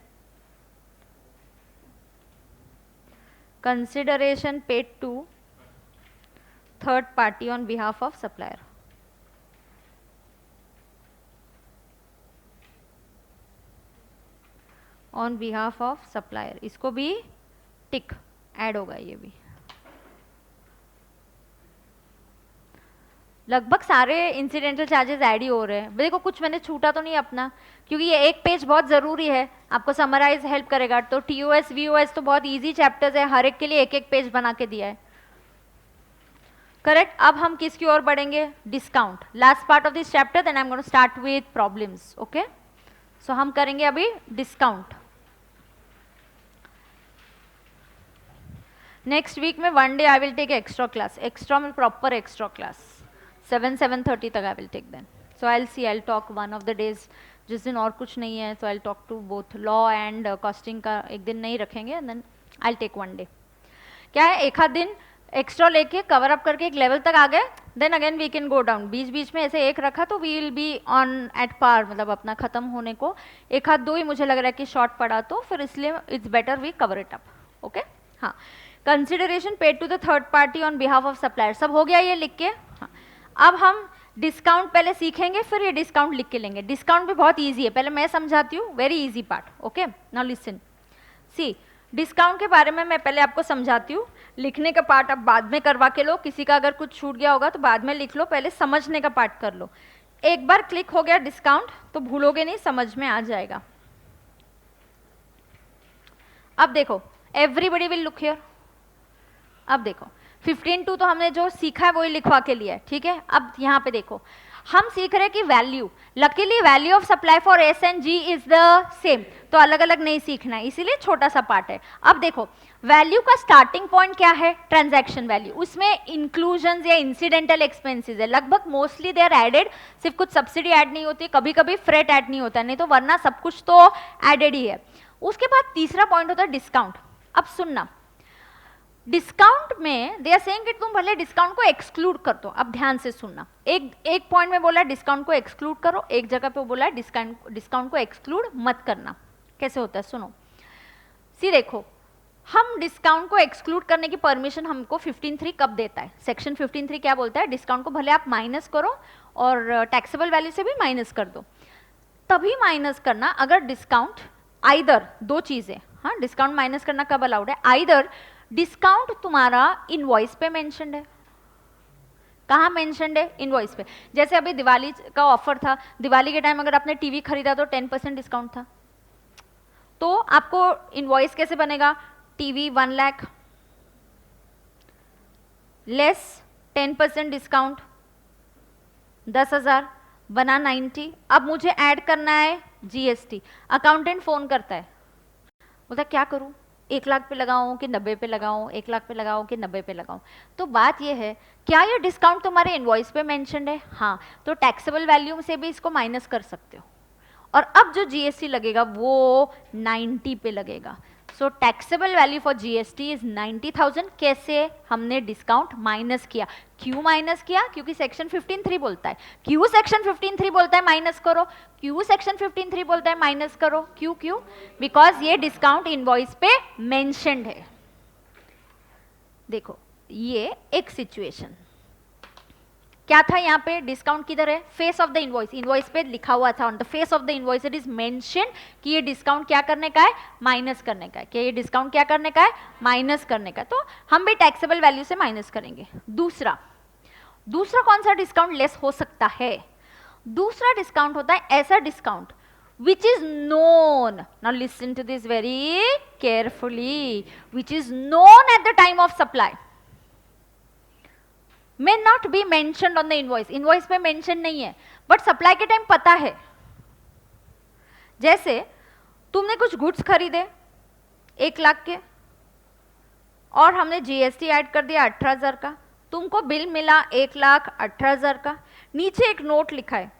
A: consideration paid to third party on behalf of supplier. On behalf of supplier, इसको भी टिक, ऐड होगा ये भी। लगभग सारे इंसिडेंटल चार्जेस ऐड ही हो रहे हैं। देखो कुछ मैंने छूटा तो नहीं अपना, क्योंकि ये एक पेज बहुत ज़रूरी है, आपको समराइज हेल्प करेगा। तो TOS VOS तो बहुत इजी चैप्टर्स है, हर एक के लिए एक एक पेज बना के दिया है। करेक्ट। अब हम किसकी ओर बढ़ेंगे? Discount, last part of this chapter, then I am going to start with problems. Okay, so हम करेंगे अभी डिस्काउंट। नेक्स्ट वीक में 1 day I will take extra class, extra में प्रॉपर एक्स्ट्रा क्लास 7-7:30 तक I will take then. So I will see, I will talk one of the days जिस दिन और कुछ नहीं है, तो I will talk to both law and costing का एक दिन नहीं रखेंगे, and then I will take 1 day. क्या है, एक आध दिन एक्स्ट्रा लेके कवर अप करके एक लेवल तक आ गए, then again we can go down. बीच बीच में ऐसे एक रखा तो we will be on at par, मतलब अपना खत्म होने को एक आध दो ही मुझे लग रहा है कि शॉर्ट पड़ा, तो फिर इसलिए it's better we cover it up. Okay, हाँ। Consideration paid to the third party on behalf of supplier, सब हो गया ये लिख के। हाँ, अब हम डिस्काउंट पहले सीखेंगे, फिर ये डिस्काउंट लिख के लेंगे। डिस्काउंट भी बहुत ईजी है, पहले मैं समझाती हूँ, very easy part. Okay, now listen, see discount के बारे में मैं पहले आपको समझाती हूँ। लिखने का पार्ट आप बाद में करवा के लो, किसी का अगर कुछ छूट गया होगा तो बाद में लिख लो, पहले समझने का पार्ट कर लो। एक बार क्लिक हो गया डिस्काउंट तो भूलोगे नहीं, समझ में आ जाएगा। अब देखो, एवरीबडी विल लुक हियर। अब देखो 15(2) तो हमने जो सीखा है वही लिखवा के लिया है, ठीक है। अब यहाँ पे देखो, हम सीख रहे हैं कि value, luckily value of supply for S and G is the same, तो अलग अलग नहीं सीखना है, इसीलिए छोटा सा पार्ट है। अब देखो, वैल्यू का स्टार्टिंग पॉइंट क्या है? ट्रांजैक्शन वैल्यू, उसमें इंक्लूजन या इंसिडेंटल एक्सपेंसेस है, लगभग मोस्टली दे आर एडेड, सिर्फ कुछ सब्सिडी ऐड नहीं होती, कभी कभी फ्रेट ऐड नहीं होता, नहीं तो वरना सब कुछ तो एडेड ही है। उसके बाद तीसरा पॉइंट होता है डिस्काउंट। अब सुनना, डिस्काउंट में दे आर सेइंग कि तुम भले डिस्काउंट को एक्सक्लूड कर दो। अब ध्यान से सुनना, एक पॉइंट में बोला है डिस्काउंट को एक्सक्लूड करो, एक जगह पे बोला है डिस्काउंट को एक्सक्लूड मत करना। कैसे होता है सुनो, सी देखो, हम डिस्काउंट को एक्सक्लूड करने की परमिशन हमको 15(3) कब देता है? सेक्शन 15(3) क्या बोलता है? डिस्काउंट को भले आप माइनस करो और टैक्सेबल वैल्यू से भी माइनस कर दो, तभी माइनस करना अगर डिस्काउंट आइदर, दो चीजें, हाँ, डिस्काउंट माइनस करना कब अलाउड है? आइदर डिस्काउंट तुम्हारा इनवॉइस पे मेंशन्ड है। कहाँ मेंशन्ड है? इनवॉइस पे। जैसे अभी दिवाली का ऑफर था, दिवाली के टाइम अगर आपने टीवी खरीदा तो 10% डिस्काउंट था, तो आपको इनवॉइस कैसे बनेगा? टीवी 1 लाख लेस 10% डिस्काउंट 10,000 बना 90। अब मुझे ऐड करना है जीएसटी। अकाउंटेंट फोन करता है, बोलता क्या करूं, 1 लाख पे लगाऊं कि 90 पे लगाऊं, 1 लाख पे लगाऊं कि 90 पे लगाऊं? तो बात यह है, क्या ये डिस्काउंट तुम्हारे इनवॉइस पे मेंशन्ड है? हाँ, तो टैक्सेबल वैल्यू से भी इसको माइनस कर सकते हो, और अब जो जीएसटी लगेगा वो 90 पे लगेगा। So taxable value for GST is 90,000। कैसे? हमने डिस्काउंट माइनस किया। क्यों माइनस किया? क्योंकि सेक्शन 15(3) बोलता है। क्यों सेक्शन 15(3) बोलता है माइनस करो? क्यों सेक्शन 15(3) बोलता है माइनस करो? क्यों? बिकॉज ये डिस्काउंट इनवॉइस पे मेंशन्ड है। देखो, ये एक सिचुएशन क्या था, यहाँ पे डिस्काउंट किधर है? Face of the invoice. Invoice पे लिखा हुआ था, on the face of the invoice it is mention कि ये डिस्काउंट क्या करने का है? माइनस करने का है। कि ये डिस्काउंट क्या करने का है? माइनस करने का है। तो हम भी टैक्सेबल वैल्यू से माइनस करेंगे। दूसरा कौन सा डिस्काउंट लेस हो सकता है? दूसरा डिस्काउंट होता है ऐसा discount which is known, now listen to this very carefully, which is known at the time of supply, may not be mentioned on the invoice. invoice पे mention नहीं है, but supply के टाइम पता है। जैसे तुमने कुछ गुड्स खरीदे 1 लाख के, और हमने जीएसटी ऐड कर दिया 18,000 का, तुमको बिल मिला 1,18,000 का। नीचे एक नोट लिखा है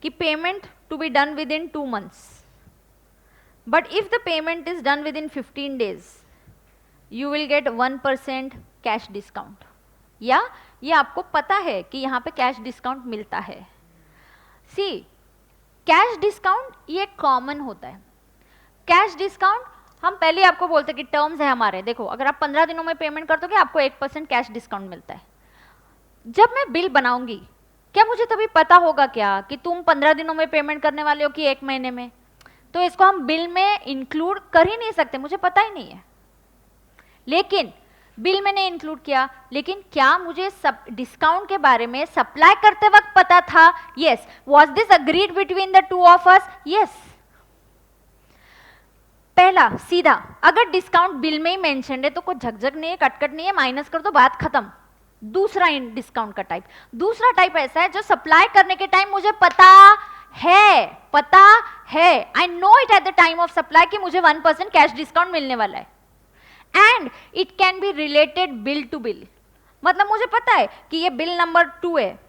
A: कि payment to be done within 2 months, but if the payment is done within 15 days you will get 1% cash discount. या ये आपको पता है कि यहाँ पे कैश डिस्काउंट मिलता है। सी, कैश डिस्काउंट ये कॉमन होता है। कैश डिस्काउंट हम पहले आपको बोलते हैं कि टर्म्स है हमारे, देखो अगर आप 15 दिनों में पेमेंट कर दोगे आपको 1% कैश डिस्काउंट मिलता है। जब मैं बिल बनाऊंगी, क्या मुझे तभी पता होगा क्या कि तुम 15 दिनों में पेमेंट करने वाले हो कि 1 महीने में? तो इसको हम बिल में इंक्लूड कर ही नहीं सकते, मुझे पता ही नहीं है। लेकिन बिल मैंने इंक्लूड किया, लेकिन क्या मुझे सब डिस्काउंट के बारे में सप्लाई करते वक्त पता था? Yes. Was this agreed between the two of us? Yes. पहला सीधा, अगर डिस्काउंट बिल में ही मेंशन है तो कोई झकझक नहीं है, कटकट नहीं है, माइनस कर दो, बात खत्म। दूसरा डिस्काउंट का टाइप, दूसरा टाइप ऐसा है जो सप्लाई करने के टाइम मुझे पता है, I know it at the time of supply कि मुझे 1% कैश डिस्काउंट मिलने वाला है। And it can be related bill to bill, मतलब मुझे पता है कि ये बिल नंबर 2 है,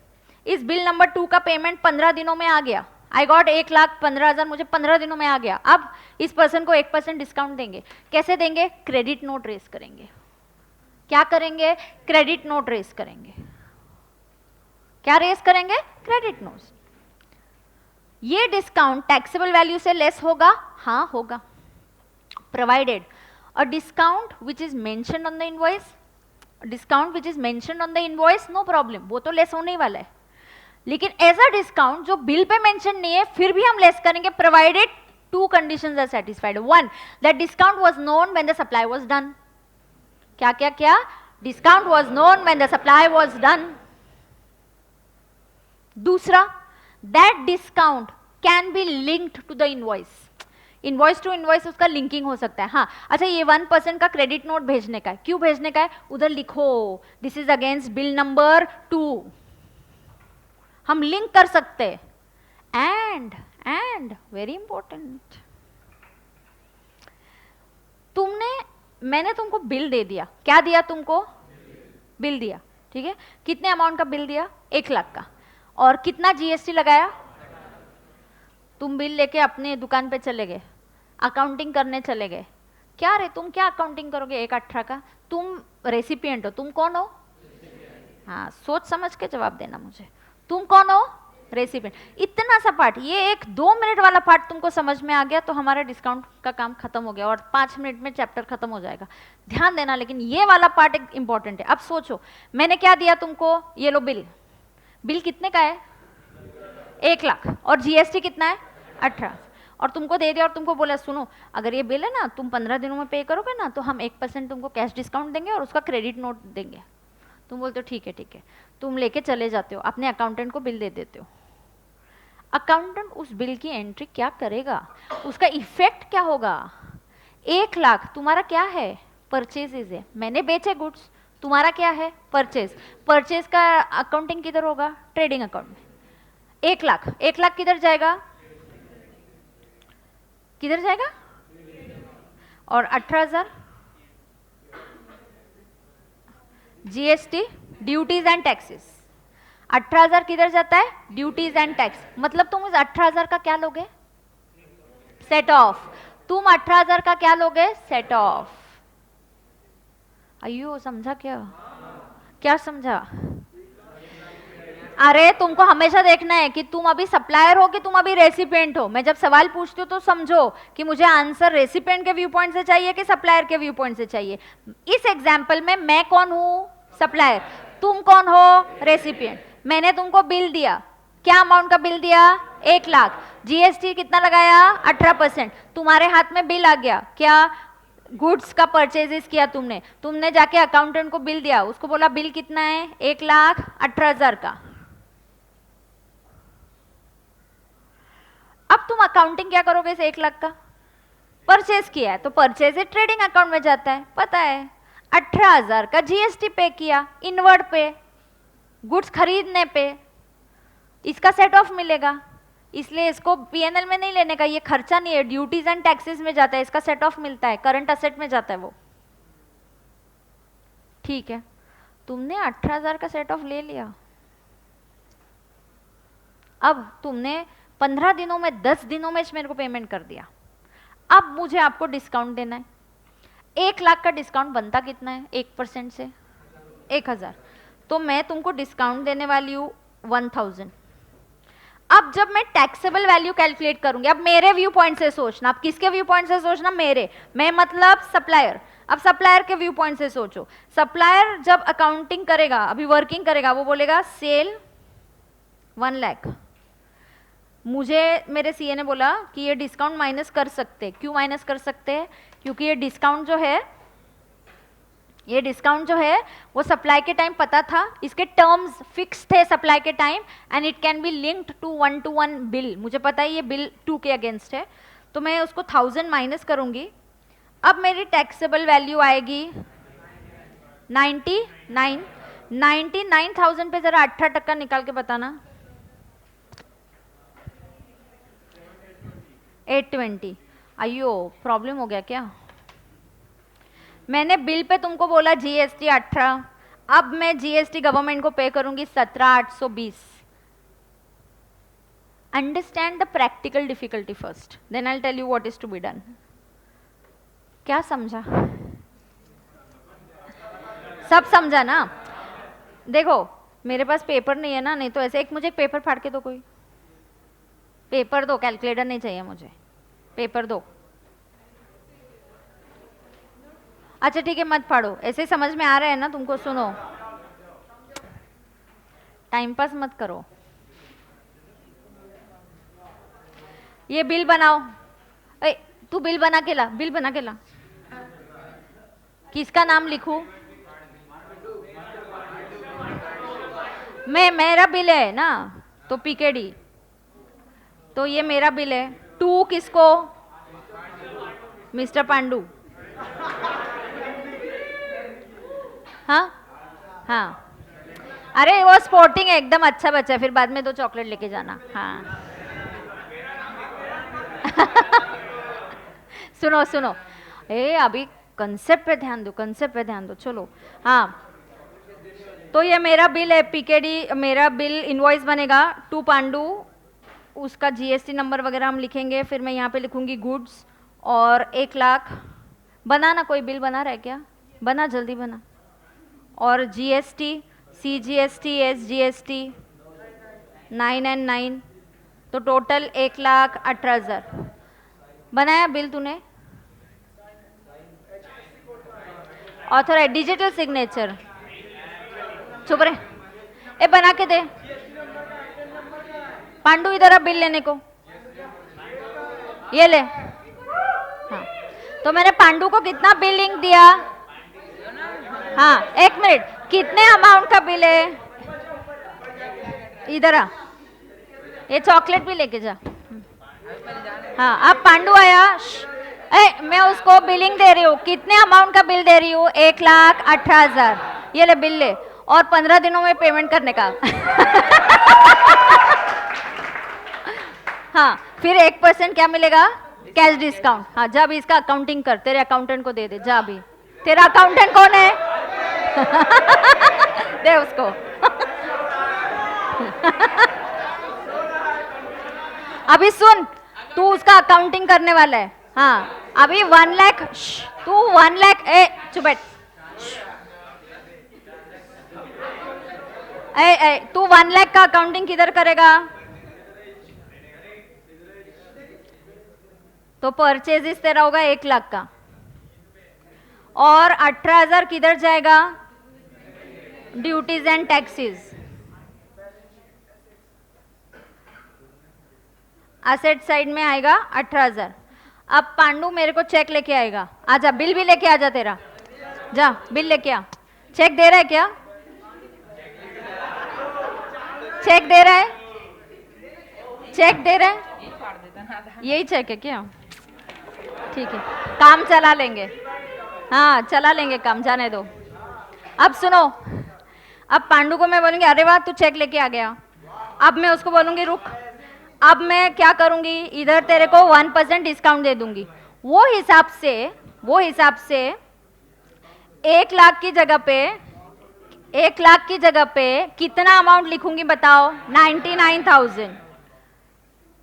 A: इस बिल नंबर 2 का पेमेंट 15 दिनों में आ गया, आई गॉट 1,15,000 मुझे 15 दिनों में आ गया। अब इस पर्सन को 1% डिस्काउंट देंगे। कैसे देंगे? क्रेडिट नोट रेज करेंगे। क्या करेंगे? क्रेडिट नोट रेज करेंगे। क्या रेज करेंगे? Credit note. ये डिस्काउंट टैक्सेबल वैल्यू से लेस होगा? हाँ होगा, provided a discount which is mentioned on the invoice, discount which is mentioned on the invoice, no problem, वो तो लेस होने ही वाला है। लेकिन ऐसा डिस्काउंट जो बिल पे मेंशन नहीं है फिर भी हम लेस करेंगे, provided 2 conditions are satisfied. 1, that discount was known when the supply was done. क्या? Discount was known when the supply was done. दूसरा, that discount can be linked to the invoice. Invoice to invoice उसका linking हो सकता है। हाँ, अच्छा, ये 1% का क्रेडिट नोट भेजने का है, क्यों भेजने का है? उधर लिखो this is against bill number 2, हम लिंक कर सकते हैं। एंड वेरी इंपॉर्टेंट, मैंने तुमको बिल दे दिया। क्या दिया तुमको? बिल दिया, ठीक है। कितने अमाउंट का बिल दिया? 1 लाख का। और कितना जीएसटी लगाया? तुम बिल लेके अपने दुकान पे चले गए, अकाउंटिंग करने चले गए, क्या रे तुम क्या अकाउंटिंग करोगे 1/18 का? तुम रेसिपिएंट हो, तुम कौन हो? हाँ, सोच समझ के जवाब देना मुझे। तुम कौन हो? रेसिपिएंट। इतना सा पार्ट, ये एक 2 मिनट वाला पार्ट तुमको समझ में आ गया तो हमारा डिस्काउंट का काम खत्म हो गया और 5 मिनट में चैप्टर खत्म हो जाएगा। ध्यान देना, लेकिन ये वाला पार्ट एक इंपॉर्टेंट है। अब सोचो, मैंने क्या दिया तुमको? ये लो बिल। बिल कितने का है? 1 लाख। और जीएसटी कितना है? 18। और तुमको दे दिया और तुमको बोला सुनो, अगर ये बिल है ना तुम 15 दिनों में पे करोगे ना तो हम 1% तुमको कैश डिस्काउंट देंगे और उसका क्रेडिट नोट देंगे। तुम बोलते हो ठीक है ठीक है, तुम लेके चले जाते हो, अपने अकाउंटेंट को बिल दे देते हो। अकाउंटेंट उस बिल की एंट्री क्या करेगा, उसका इफेक्ट क्या होगा? 1 लाख तुम्हारा क्या है? परचेजेज है, मैंने बेचे गुड्स, तुम्हारा क्या है? परचेज। परचेज का अकाउंटिंग किधर होगा? ट्रेडिंग अकाउंट में। 1 लाख, 1 लाख किधर जाएगा? किधर जाएगा? और 18,000 जीएसटी, ड्यूटीज एंड टैक्सेस। 18,000 किधर जाता है? Duties and tax. मतलब तुम उस 18,000 का क्या लोगे? Set of. तुम 18,000 का क्या लोगे? Set of. अयो समझा क्या? क्या समझा? अरे तुमको हमेशा देखना है कि तुम अभी सप्लायर हो कि तुम अभी रेसिपिएंट हो। मैं जब सवाल पूछती हूँ तो समझो कि मुझे आंसर रेसिपिएंट के व्यू पॉइंट से चाहिए कि सप्लायर के व्यू पॉइंट से चाहिए। इस एग्जाम्पल में मैं कौन हूँ? सप्लायर। तुम कौन हो? रेसिपिएंट। मैंने तुमको बिल दिया, क्या अमाउंट का बिल दिया? 1 लाख। जीएसटी कितना लगाया? 18%। तुम्हारे हाथ में बिल आ गया, क्या? गुड्स का परचेजेस किया तुमने, तुमने जाके अकाउंटेंट को बिल दिया, उसको बोला बिल कितना है? 1,18,000 का। अब तुम अकाउंटिंग क्या करोगे इस 1 लाख का? परचेज किया है तो परचेज ट्रेडिंग अकाउंट में जाता है, पता है। 18,000 का जीएसटी पे किया, इनवर्ड पे, गुड्स खरीदने पे, इसका सेट ऑफ मिलेगा। इसलिए इसको पीएनएल में नहीं लेने का, ये खर्चा नहीं है, ड्यूटीज एंड टैक्सेस में जाता है, इसका सेट ऑफ मिलता है, करंट असेट में जाता है वो। ठीक है, तुमने 18,000 का सेट ऑफ ले लिया। अब तुमने 15 दिनों में 10 दिनों में मेरे को पेमेंट कर दिया। अब मुझे आपको डिस्काउंट देना है। 1 लाख का डिस्काउंट बनता कितना है? 1% से 1,000। तो मैं तुमको डिस्काउंट देने वाली हूँ 1,000। अब जब मैं टैक्सेबल वैल्यू कैलकुलेट करूंगी, अब मेरे व्यू पॉइंट से सोचना, अब किसके व्यू पॉइंट से सोचना? मेरे, मैं मतलब सप्लायर। अब सप्लायर के व्यू पॉइंट से सोचो। सप्लायर जब अकाउंटिंग करेगा, अभी वर्किंग करेगा, वो बोलेगा सेल 1 लाख। मुझे मेरे सीए ने बोला कि ये डिस्काउंट माइनस कर सकते। क्यों माइनस कर सकते हैं? क्योंकि ये डिस्काउंट जो है वो सप्लाई के टाइम पता था, इसके टर्म्स फिक्स थे सप्लाई के time, and it can be linked to 1-to-1 bill. मुझे पता है ये बिल 2 के अगेंस्ट है, तो मैं उसको 1000 माइनस करूंगी। अब मेरी टैक्सेबल वैल्यू आएगी 99,000 पे जरा 18% निकाल के बताना। 820। अयो प्रॉब्लम हो गया क्या? मैंने बिल पे तुमको बोला जीएसटी 18, अब मैं जीएसटी गवर्नमेंट को पे करूंगी 17,820। Understand the practical difficulty first, then I will tell you what is to be done. क्या समझा? सब समझा ना? देखो मेरे पास पेपर नहीं है ना, नहीं तो ऐसे एक मुझे पेपर फाड़ के दो, कोई पेपर दो, कैलकुलेटर नहीं चाहिए मुझे, पेपर दो। अच्छा ठीक है, मत फाड़ो, ऐसे समझ में आ रहा है ना तुमको? सुनो, टाइम पास मत करो। ये बिल बनाओ। ए, तू बिल बना के ला, बिल बना के ला। किसका नाम लिखूं? मेरा बिल है ना, तो पीकेडी, तो ये मेरा बिल है। 2 किसको? मिस्टर पांडू। हाँ हाँ, अरे वो स्पोर्टिंग है, एकदम अच्छा बच्चा है, फिर बाद में 2 चॉकलेट लेके जाना। हाँ सुनो सुनो, अभी कंसेप्ट पे ध्यान दो, कंसेप्ट पे ध्यान दो। चलो हाँ, तो ये मेरा बिल है पीकेडी, मेरा बिल इनवॉइस बनेगा 2 पांडू, उसका जीएसटी नंबर वगैरह हम लिखेंगे, फिर मैं यहाँ पे लिखूंगी गुड्स और 1 लाख बना ना, कोई बिल बना रहा है क्या? बना, जल्दी बना। और जीएसटी, सीजीएसटी, एसजीएसटी 9 एंड 9, तो टोटल 1,18,000। बनाया बिल तूने? ऑथर डिजिटल सिग्नेचर, चुप रहे, ए बना के दे। पांडु इधर अब बिल लेने को, ये ले। हाँ, तो मैंने पांडु को कितना बिलिंग दिया? हाँ, 1 मिनट, कितने अमाउंट का बिल है? इधर आ, ये चॉकलेट भी लेके जा। हाँ, अब पांडु आया। मैं उसको बिलिंग दे रही हूँ, कितने अमाउंट का बिल दे रही हूँ? 1,18,000। ये ले बिल ले, और 15 दिनों में पेमेंट करने का। हाँ, फिर 1% क्या मिलेगा? Cash discount. हाँ, जा भी इसका अकाउंटिंग कर, तेरे अकाउंटेंट को दे दे, जा भी। तेरा अकाउंटेंट कौन है? दे उसको। अभी सुन, तू उसका अकाउंटिंग करने वाला है। हाँ, अभी 1 लाख, तू 1 लाख, ए चुप बैठ, तू 1 लाख का अकाउंटिंग किधर करेगा? तो परचेजिस तेरा होगा 1 लाख का, और 18,000 किधर जाएगा? Duties and taxes. Asset side में आएगा 18,000। अब पांडु मेरे को चेक लेके आएगा, आजा, बिल भी लेके आजा तेरा, जा बिल लेके आ। चेक दे रहा है क्या? चेक दे रहा है? चेक दे रहा है? यही चेक है क्या? ठीक है, काम चला लेंगे। हाँ, चला लेंगे काम, जाने दो। अब सुनो, अब पांडु को मैं बोलूंगी अरे वाह तू चेक लेके आ गया। अब मैं उसको बोलूंगी रुक, अब मैं क्या करूंगी, इधर तेरे को 1% डिस्काउंट दे दूंगी। वो हिसाब से 1 लाख की जगह पे, 1 लाख की जगह पे कितना अमाउंट लिखूंगी बताओ? 99,000।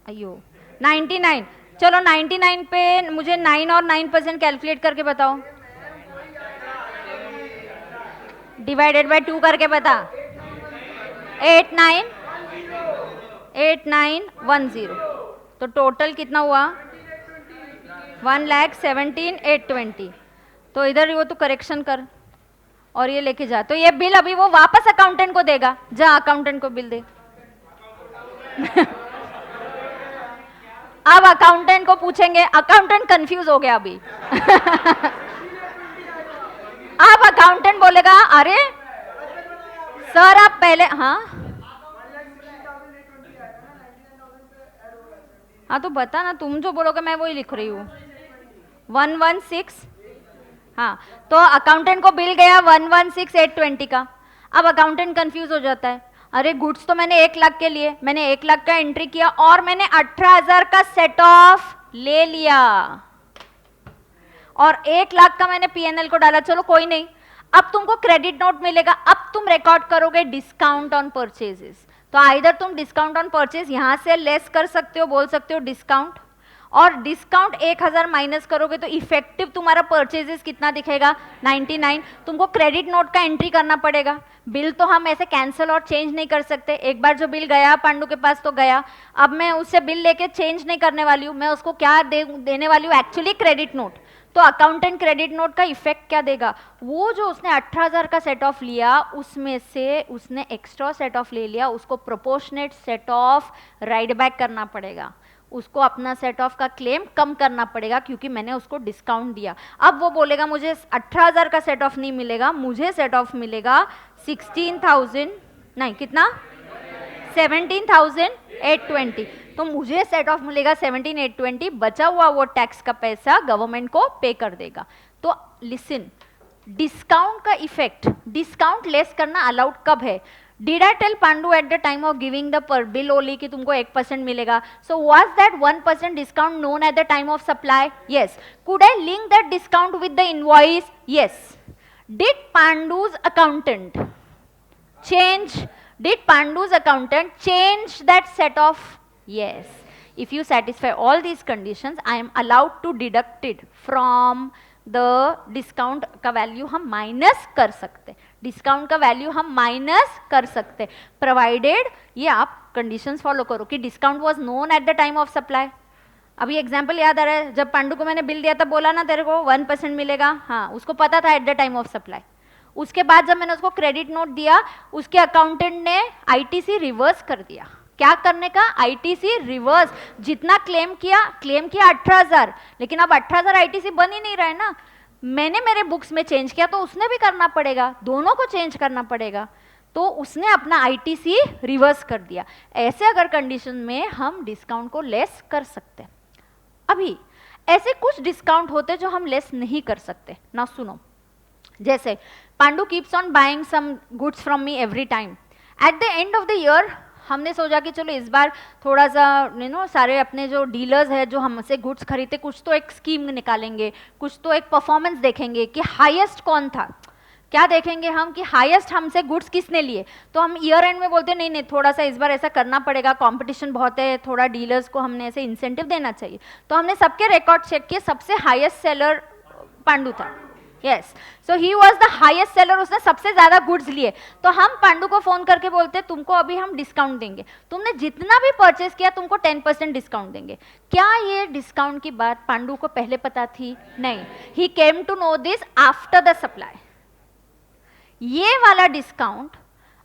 A: अयो 99, चलो 99 पे मुझे 9 और 9% कैलकुलेट करके बताओ, डिवाइडेड बाय 2 करके बता। 8910, तो टोटल कितना हुआ? 1,17,820। तो इधर वो तो करेक्शन कर और ये लेके जा। तो ये बिल अभी वो वापस अकाउंटेंट को देगा, जा अकाउंटेंट को बिल दे। अब अकाउंटेंट को पूछेंगे, अकाउंटेंट कंफ्यूज हो गया अभी। अब अकाउंटेंट बोलेगा अरे सर आप पहले, हाँ तो बता ना, तुम जो बोलोगे मैं वही लिख रही हूँ। 116, हाँ तो अकाउंटेंट को बिल गया 116,820 का। अब अकाउंटेंट कंफ्यूज हो जाता है, अरे गुड्स तो मैंने 1 लाख के लिए, मैंने 1 लाख का एंट्री किया और मैंने 18,000 का सेट ऑफ ले लिया और 1 लाख का मैंने पीएनएल को डाला। चलो कोई नहीं, अब तुमको क्रेडिट नोट मिलेगा, अब तुम रिकॉर्ड करोगे डिस्काउंट ऑन परचेजेस। तो आइदर तुम डिस्काउंट ऑन परचेज यहां से लेस कर सकते हो, बोल सकते हो डिस्काउंट, और डिस्काउंट 1,000 माइनस करोगे तो इफेक्टिव तुम्हारा परचेजेस कितना दिखेगा? 99। तुमको क्रेडिट नोट का एंट्री करना पड़ेगा। बिल तो हम ऐसे कैंसिल और चेंज नहीं कर सकते, एक बार जो बिल गया पांडु के पास तो गया। अब मैं उससे बिल लेके चेंज नहीं करने वाली हूँ, मैं उसको क्या देने वाली हूँ? Actually credit note. तो अकाउंटेंट क्रेडिट नोट का इफेक्ट क्या देगा? वो जो उसने 18,000 का सेट ऑफ लिया उसमें से उसने एक्स्ट्रा सेट ऑफ ले लिया, उसको proportionate set of right back करना पड़ेगा, उसको अपना सेट ऑफ का क्लेम कम करना पड़ेगा क्योंकि मैंने उसको डिस्काउंट दिया। अब वो बोलेगा मुझे 18,000 का सेट ऑफ नहीं मिलेगा, मुझे सेट ऑफ मिलेगा 16,000, नहीं कितना, 17,820। तो मुझे सेट ऑफ मिलेगा 17,820, बचा हुआ वो टैक्स का पैसा गवर्नमेंट को पे कर देगा। तो लिसन, डिस्काउंट का इफेक्ट, डिस्काउंट लेस करना अलाउड कब है? Did I tell Pandu at the time of giving the bill only कि तुमको 1% मिलेगा? So was that 1% discount known at the time of supply? Yes. Could I link that discount with the invoice? Yes. Did Pandu's accountant change? Did Pandu's accountant change that set off? Yes. If you satisfy all these conditions, I am allowed to deduct it from the discount का value हम minus कर सकते, discount का value हम minus कर सकते, provided ये आप कंडीशंस फॉलो करो कि discount was known at the time of supply. अभी एग्जांपल याद आ रहा है, जब पांडु को मैंने बिल दिया तब बोला ना तेरे को 1% मिलेगा, हाँ उसको पता था eight the time of supply. उसके बाद जब मैंने उसको क्रेडिट नोट दिया, उसके अकाउंटेंट ने आईटीसी रिवर्स कर दिया। क्या करने का? ITC reverse. जितना क्लेम किया 18,000, लेकिन अब 18,000 आईटीसी बन ही नहीं रहा है ना, मैंने मेरे बुक्स में चेंज किया तो उसने भी करना पड़ेगा, दोनों को चेंज करना पड़ेगा, तो उसने अपना आईटीसी रिवर्स कर दिया। ऐसे अगर कंडीशन में हम डिस्काउंट को लेस कर सकते हैं। अभी ऐसे कुछ डिस्काउंट होते जो हम लेस नहीं कर सकते ना, सुनो। जैसे Pandu keeps on buying some goods from me every time, at the end of the year हमने सोचा कि चलो इस बार थोड़ा सा सारे अपने जो डीलर्स हैं जो हमसे गुड्स खरीदते, कुछ तो एक स्कीम निकालेंगे, कुछ तो एक परफॉर्मेंस देखेंगे कि हाईएस्ट कौन था। क्या देखेंगे हम कि हाईएस्ट हमसे गुड्स किसने लिए, तो हम ईयर एंड में बोलते नहीं थोड़ा सा इस बार ऐसा करना पड़ेगा, कंपटीशन बहुत है, थोड़ा डीलर्स को हमने ऐसे इंसेंटिव देना चाहिए। तो हमने सबके रिकॉर्ड चेक किए, सबसे हाईएस्ट सेलर पांडु था। Yes, so he was the highest seller, उसने सबसे ज्यादा गुड्स लिए। तो हम पांडु को फोन करके बोलते तुमको अभी हम डिस्काउंट देंगे, तुमने जितना भी परचेस किया तुमको 10% डिस्काउंट देंगे। क्या ये डिस्काउंट की बात पांडु को पहले पता थी? नहीं, he came to know this after the supply. ये वाला discount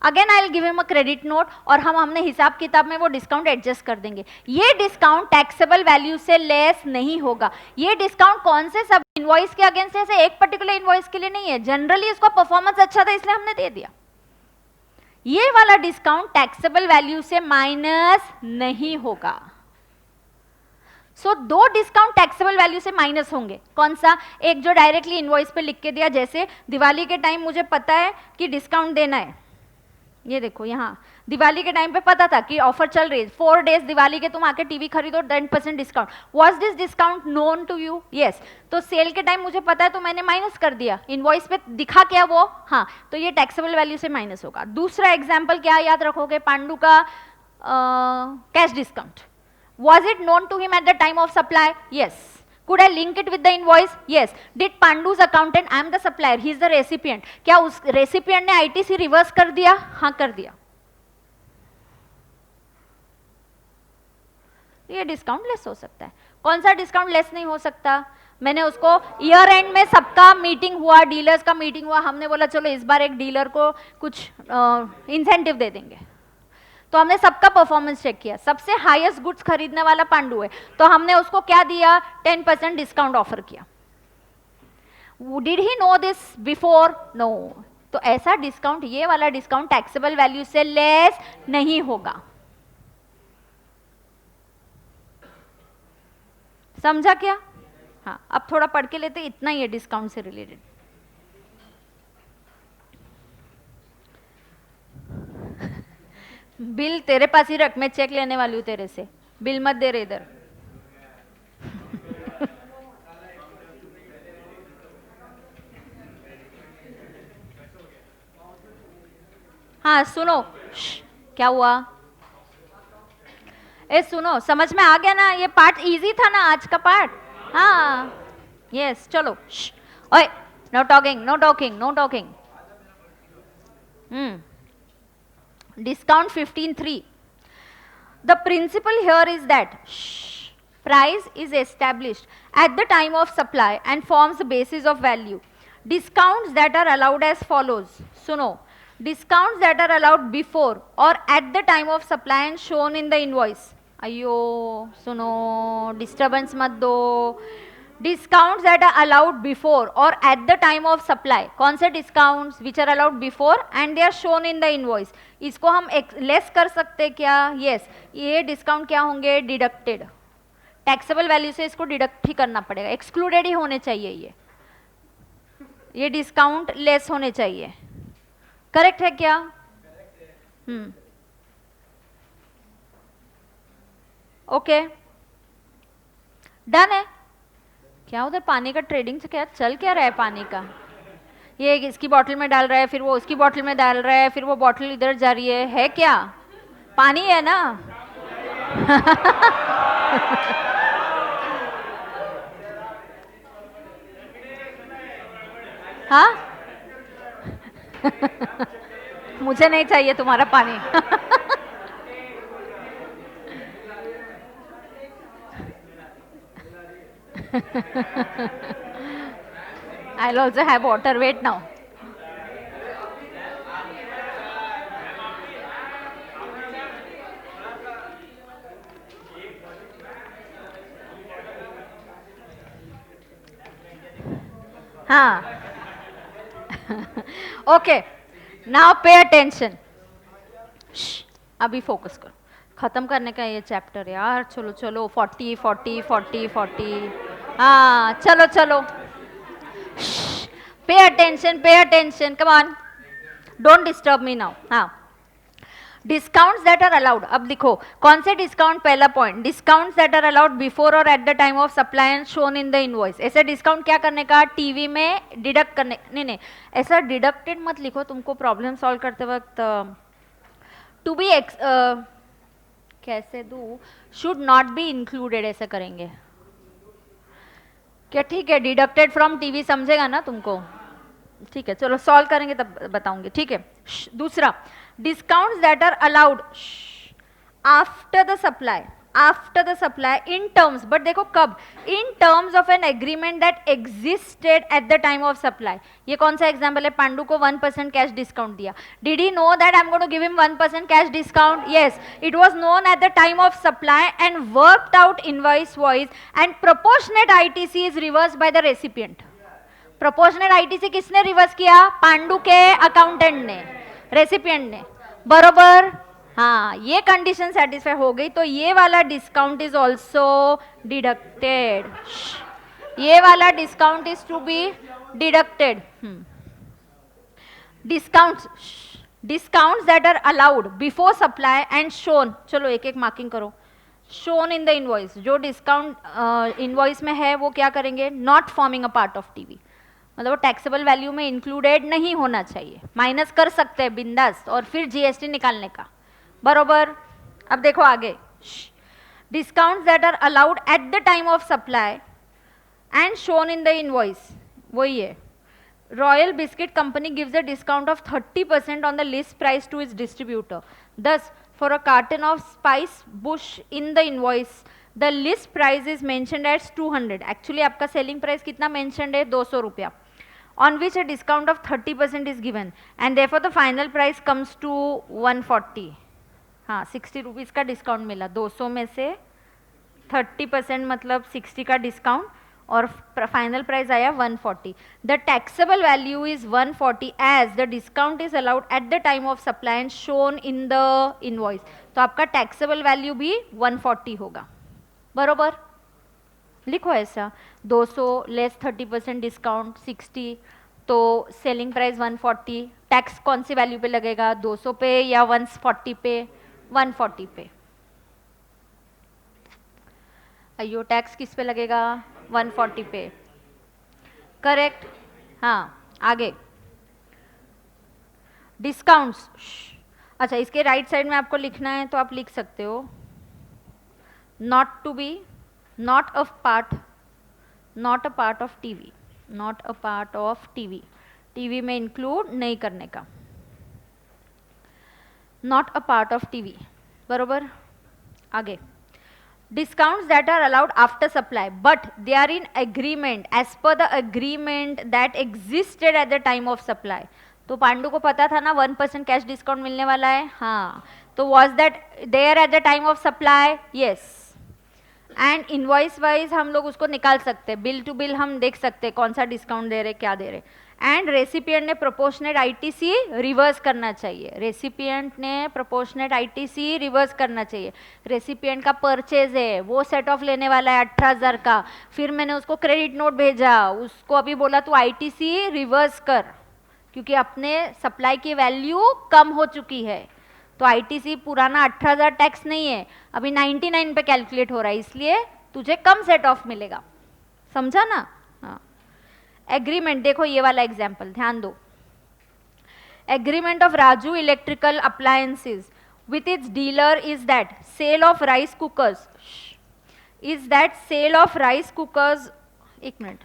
A: again I will give him a credit note और हमने हिसाब किताब में वो डिस्काउंट एडजस्ट कर देंगे। ये डिस्काउंट टैक्सेबल वैल्यू से लेस नहीं होगा। ये डिस्काउंट कौन से सब इनवॉइस के अगेंस्ट है, एक पर्टिकुलर इनवॉइस के लिए नहीं है, जनरली इसका परफॉर्मेंस अच्छा था इसलिए हमने दे दिया। ये वाला डिस्काउंट टैक्सेबल वैल्यू से माइनस नहीं होगा। दो डिस्काउंट टैक्सेबल वैल्यू से माइनस होंगे। कौन सा? एक जो डायरेक्टली इनवॉइस पे लिख के दिया, जैसे दिवाली के टाइम मुझे पता है कि डिस्काउंट देना है, ये देखो यहाँ दिवाली के टाइम पे पता था कि ऑफर चल रही है 4 डेज दिवाली के, तुम आके टीवी खरीदो 10% discount. Was this discount known to you? Yes. तो सेल के टाइम मुझे पता है तो मैंने माइनस कर दिया, इनवॉइस पे दिखा क्या वो? हाँ, तो ये टैक्सेबल वैल्यू से माइनस होगा। दूसरा एग्जाम्पल क्या याद रखोगे? पांडु का cash discount, was it known to him at the time of supply? Yes. Could I link it with the invoice? Yes. Did Pandu's accountant, I am the supplier, he is the recipient, क्या उस recipient ने ITC reverse कर दिया? हाँ कर दिया। ये discount less हो सकता है। कौन सा डिस्काउंट लेस नहीं हो सकता? मैंने उसको ईयर एंड में सबका मीटिंग हुआ, डीलर्स का मीटिंग हुआ, हमने बोला चलो इस बार एक डीलर को कुछ इंसेंटिव दे देंगे, तो हमने सबका परफॉर्मेंस चेक किया, सबसे हाईएस्ट गुड्स खरीदने वाला पांडु है, तो हमने उसको क्या दिया? 10% डिस्काउंट ऑफर किया। Did he know this before? No. तो ऐसा डिस्काउंट, ये वाला डिस्काउंट टैक्सेबल वैल्यू से लेस नहीं होगा। समझा क्या? हाँ, अब थोड़ा पढ़ के लेते, इतना ही है डिस्काउंट से रिलेटेड। बिल तेरे पास ही रख, मैं चेक लेने वाली हूँ तेरे से, बिल मत दे रहे इधर। हाँ सुनो, क्या हुआ? ए सुनो, समझ में आ गया ना? ये पार्ट इजी था ना आज का पार्ट? हाँ यस, चलो ओए, know talking, know talking, know talking. Discount 15.3. The principle here is that price is established at the time of supply and forms the basis of value. Discounts that are allowed as follows. Suno, discounts that are allowed before or at the time of supply and shown in the invoice. Ayyo, suno, disturbance mat do. Discounts that are allowed before or at the time of supply. कौन से discounts which are allowed before and they are shown in the invoice. इसको हम less कर सकते क्या? Yes. ये discount क्या होंगे? डिडक्टेड। टैक्सेबल वैल्यू से इसको डिडक्ट ही करना पड़ेगा, एक्सक्लूडेड ही होने चाहिए। ये डिस्काउंट लेस होने चाहिए। करेक्ट है क्या? ओके, डन है क्या? उधर पानी का ट्रेडिंग से क्या चल क्या रहा है? पानी का ये इसकी बॉटल में डाल रहा है, फिर वो उसकी बॉटल में डाल रहा है, फिर वो बॉटल इधर जा रही है क्या? पानी है ना? हाँ मुझे नहीं चाहिए तुम्हारा पानी I'll also have water. Wait now. हाँ ओके नाउ पे अटेंशन. अभी फोकस करो. खत्म करने का ये चैप्टर यार. चलो चलो 40 40 40 40. हाँ चलो चलो. Pay attention come on. Don't disturb me now. हाँ डिस्काउंट्स दैट आर अलाउड. अब देखो कौन से डिस्काउंट. पहला point discounts that are allowed before और at the time of supply and shown in the invoice. ऐसा डिस्काउंट क्या करने का. टीवी में डिडक्ट करने. नहीं ऐसा डिडक्टेड मत लिखो. तुमको प्रॉब्लम सॉल्व करते वक्त टू बी कैसे दू. शुड नॉट बी इंक्लूडेड ऐसा करेंगे क्या. ठीक है डिडक्टेड फ्रॉम टीवी समझेगा ना तुमको. ठीक है चलो सॉल्व करेंगे तब बताऊंगी. ठीक है दूसरा discounts that are allowed after the supply in terms. but देखो कब. in terms of an agreement that existed at the time of supply. ये कौन सा एग्जाम्पल है. पांडु को 1% कैश डिस्काउंट दिया. did he know that I'm going to give him 1% cash discount. yes it was known at the time of supply and worked out invoice wise and proportionate ITC is reversed by the recipient. proportionate ITC किसने reverse किया. पांडु के accountant ने. Recipient ने. बरोबर. हाँ ये condition satisfy हो गई तो ये वाला डिस्काउंट इज ऑल्सो डिडक्टेड. ये वाला discount is to be deducted. Discounts that are allowed before supply and shown. चलो एक एक मार्किंग करो. Shown in the invoice. जो डिस्काउंट इनवॉइस में है वो क्या करेंगे. Not forming a part of TV. मतलब टैक्सेबल वैल्यू में इंक्लूडेड नहीं होना चाहिए. माइनस कर सकते हैं बिंदास और फिर जीएसटी निकालने का. बरोबर. अब देखो आगे. Discounts that are allowed at the time of supply and shown in the invoice. वही है. Royal biscuit company gives a discount of 30% on the list price to its distributor. Thus for a carton of spice bush in the invoice the list price is mentioned at 200. Actually आपका selling price कितना mentioned है. 200 रुपया. on which a discount of 30% is given and therefore the final price comes to 140. हाँ 60 rupees का discount मिला. 200 में से 30% मतलब 60 का डिस्काउंट और फाइनल प्राइस आया 140. The taxable value is 140 as the discount is allowed at the time of supply and shown in the invoice. तो आपका टैक्सेबल वैल्यू भी 140 होगा. बरोबर. लिखो ऐसा. 200 लेस 30% डिस्काउंट 60 तो सेलिंग प्राइस 140. टैक्स कौन सी वैल्यू पे लगेगा. 200 पे या 140 पे. 140 पे. अयो टैक्स किस पे लगेगा. 140 पे. करेक्ट. हाँ आगे. डिस्काउंट्स. अच्छा इसके राइट साइड में आपको लिखना है तो आप लिख सकते हो. Not to be. not a part of TV. not a part of TV. TV में इंक्लूड नहीं करने का. not a part of TV. बरोबर. आगे. discounts that are allowed after supply but they are in agreement as per the agreement that existed at the time of supply. तो पांडु को पता था ना 1% कैश डिस्काउंट मिलने वाला है. हाँ तो was that there at the time of supply. yes. And invoice wise हम लोग उसको निकाल सकते हैं. बिल टू बिल हम देख सकते हैं कौन सा डिस्काउंट दे रहे क्या दे रहे. एंड रेसिपिएंट ने प्रोपोर्शनेट आईटीसी रिवर्स करना चाहिए. रेसिपिएंट ने प्रोपोर्शनेट आईटीसी रिवर्स करना चाहिए. रेसिपिएंट का परचेज है वो सेट ऑफ लेने वाला है 18,000 का. फिर मैंने उसको क्रेडिट नोट भेजा. उसको अभी बोला तू आईटीसी रिवर्स कर क्योंकि अपने सप्लाई की वैल्यू कम हो चुकी है. तो आईटीसी पुराना 18,000 टैक्स नहीं है अभी 99 पे कैलकुलेट हो रहा है इसलिए तुझे कम सेट ऑफ मिलेगा. समझा ना. हाँ एग्रीमेंट. देखो ये वाला एग्जाम्पल ध्यान दो. Agreement of Raju electrical appliances with its dealer is that sale of rice cookers. एक minute.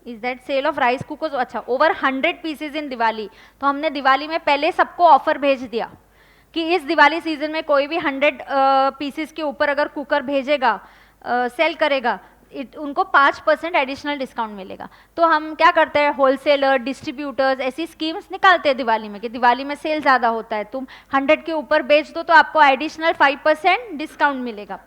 A: Is that sale of rice cookers, अच्छा ओवर 100 पीसेज इन दिवाली, तो हमने दिवाली में पहले सबको ऑफर भेज दिया कि इस दिवाली सीजन में कोई भी 100 पीसेस के ऊपर अगर कुकर भेजेगा, सेल करेगा, उनको 5% एडिशनल डिस्काउंट मिलेगा। तो हम क्या करते हैं, होलसेलर, डिस्ट्रीब्यूटर्स ऐसी स्कीम्स निकालते हैं दिवाली में कि दिवाली में सेल ज़्यादा होता है, तुम 100 के ऊपर बेच दो तो आपको एडिशनल 5% डिस्काउंट मिलेगा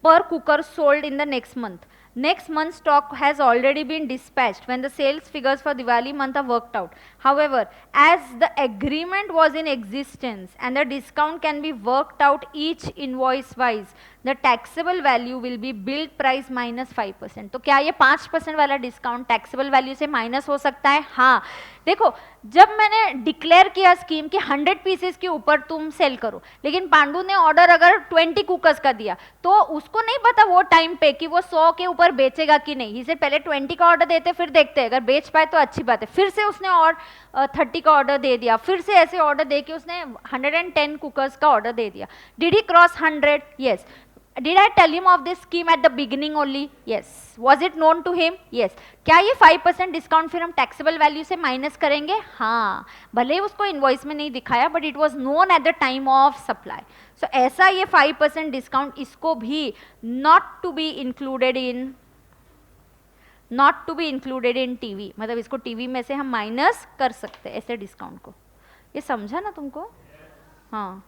A: per cooker sold in the next month. Next month's stock has already been dispatched when the sales figures for Diwali month are worked out. However, as the agreement was in existence and the discount can be worked out each invoice wise, the taxable value will be billed price minus 5%. तो क्या ये 5% वाला discount taxable value से minus हो सकता है? हाँ। देखो, जब मैंने डिक्लेयर किया स्कीम कि 100 पीसेस के ऊपर तुम सेल करो, लेकिन पांडु ने ऑर्डर अगर 20 कुकर्स का दिया, तो उसको नहीं पता वो टाइम पे कि वो 100 के ऊपर बेचेगा कि नहीं। इसे पहले 20 का ऑर्डर देते, फिर देखते हैं, अगर बेच पाए तो अच्छी बात है। फिर से उसने और 30 का ऑर्डर दे दिया, फिर से ऐसे ऑर्डर दे के उसने 110 कुकर्स का ऑर्डर दे दिया। Did he cross 100? Yes. Did I tell him of this scheme at the beginning only? Yes. Was it known to him? Yes. क्या ये 5% डिस्काउंट फिर हम टैक्सेबल वैल्यू से माइनस करेंगे? हाँ, भले उसको इनवॉइस में नहीं दिखाया, but it was known at the time of supply. So ऐसा ये 5% डिस्काउंट, इसको भी not to be included in TV, मतलब इसको टीवी में से हम माइनस कर सकते हैं ऐसे डिस्काउंट को। ये समझा ना तुमको? हाँ।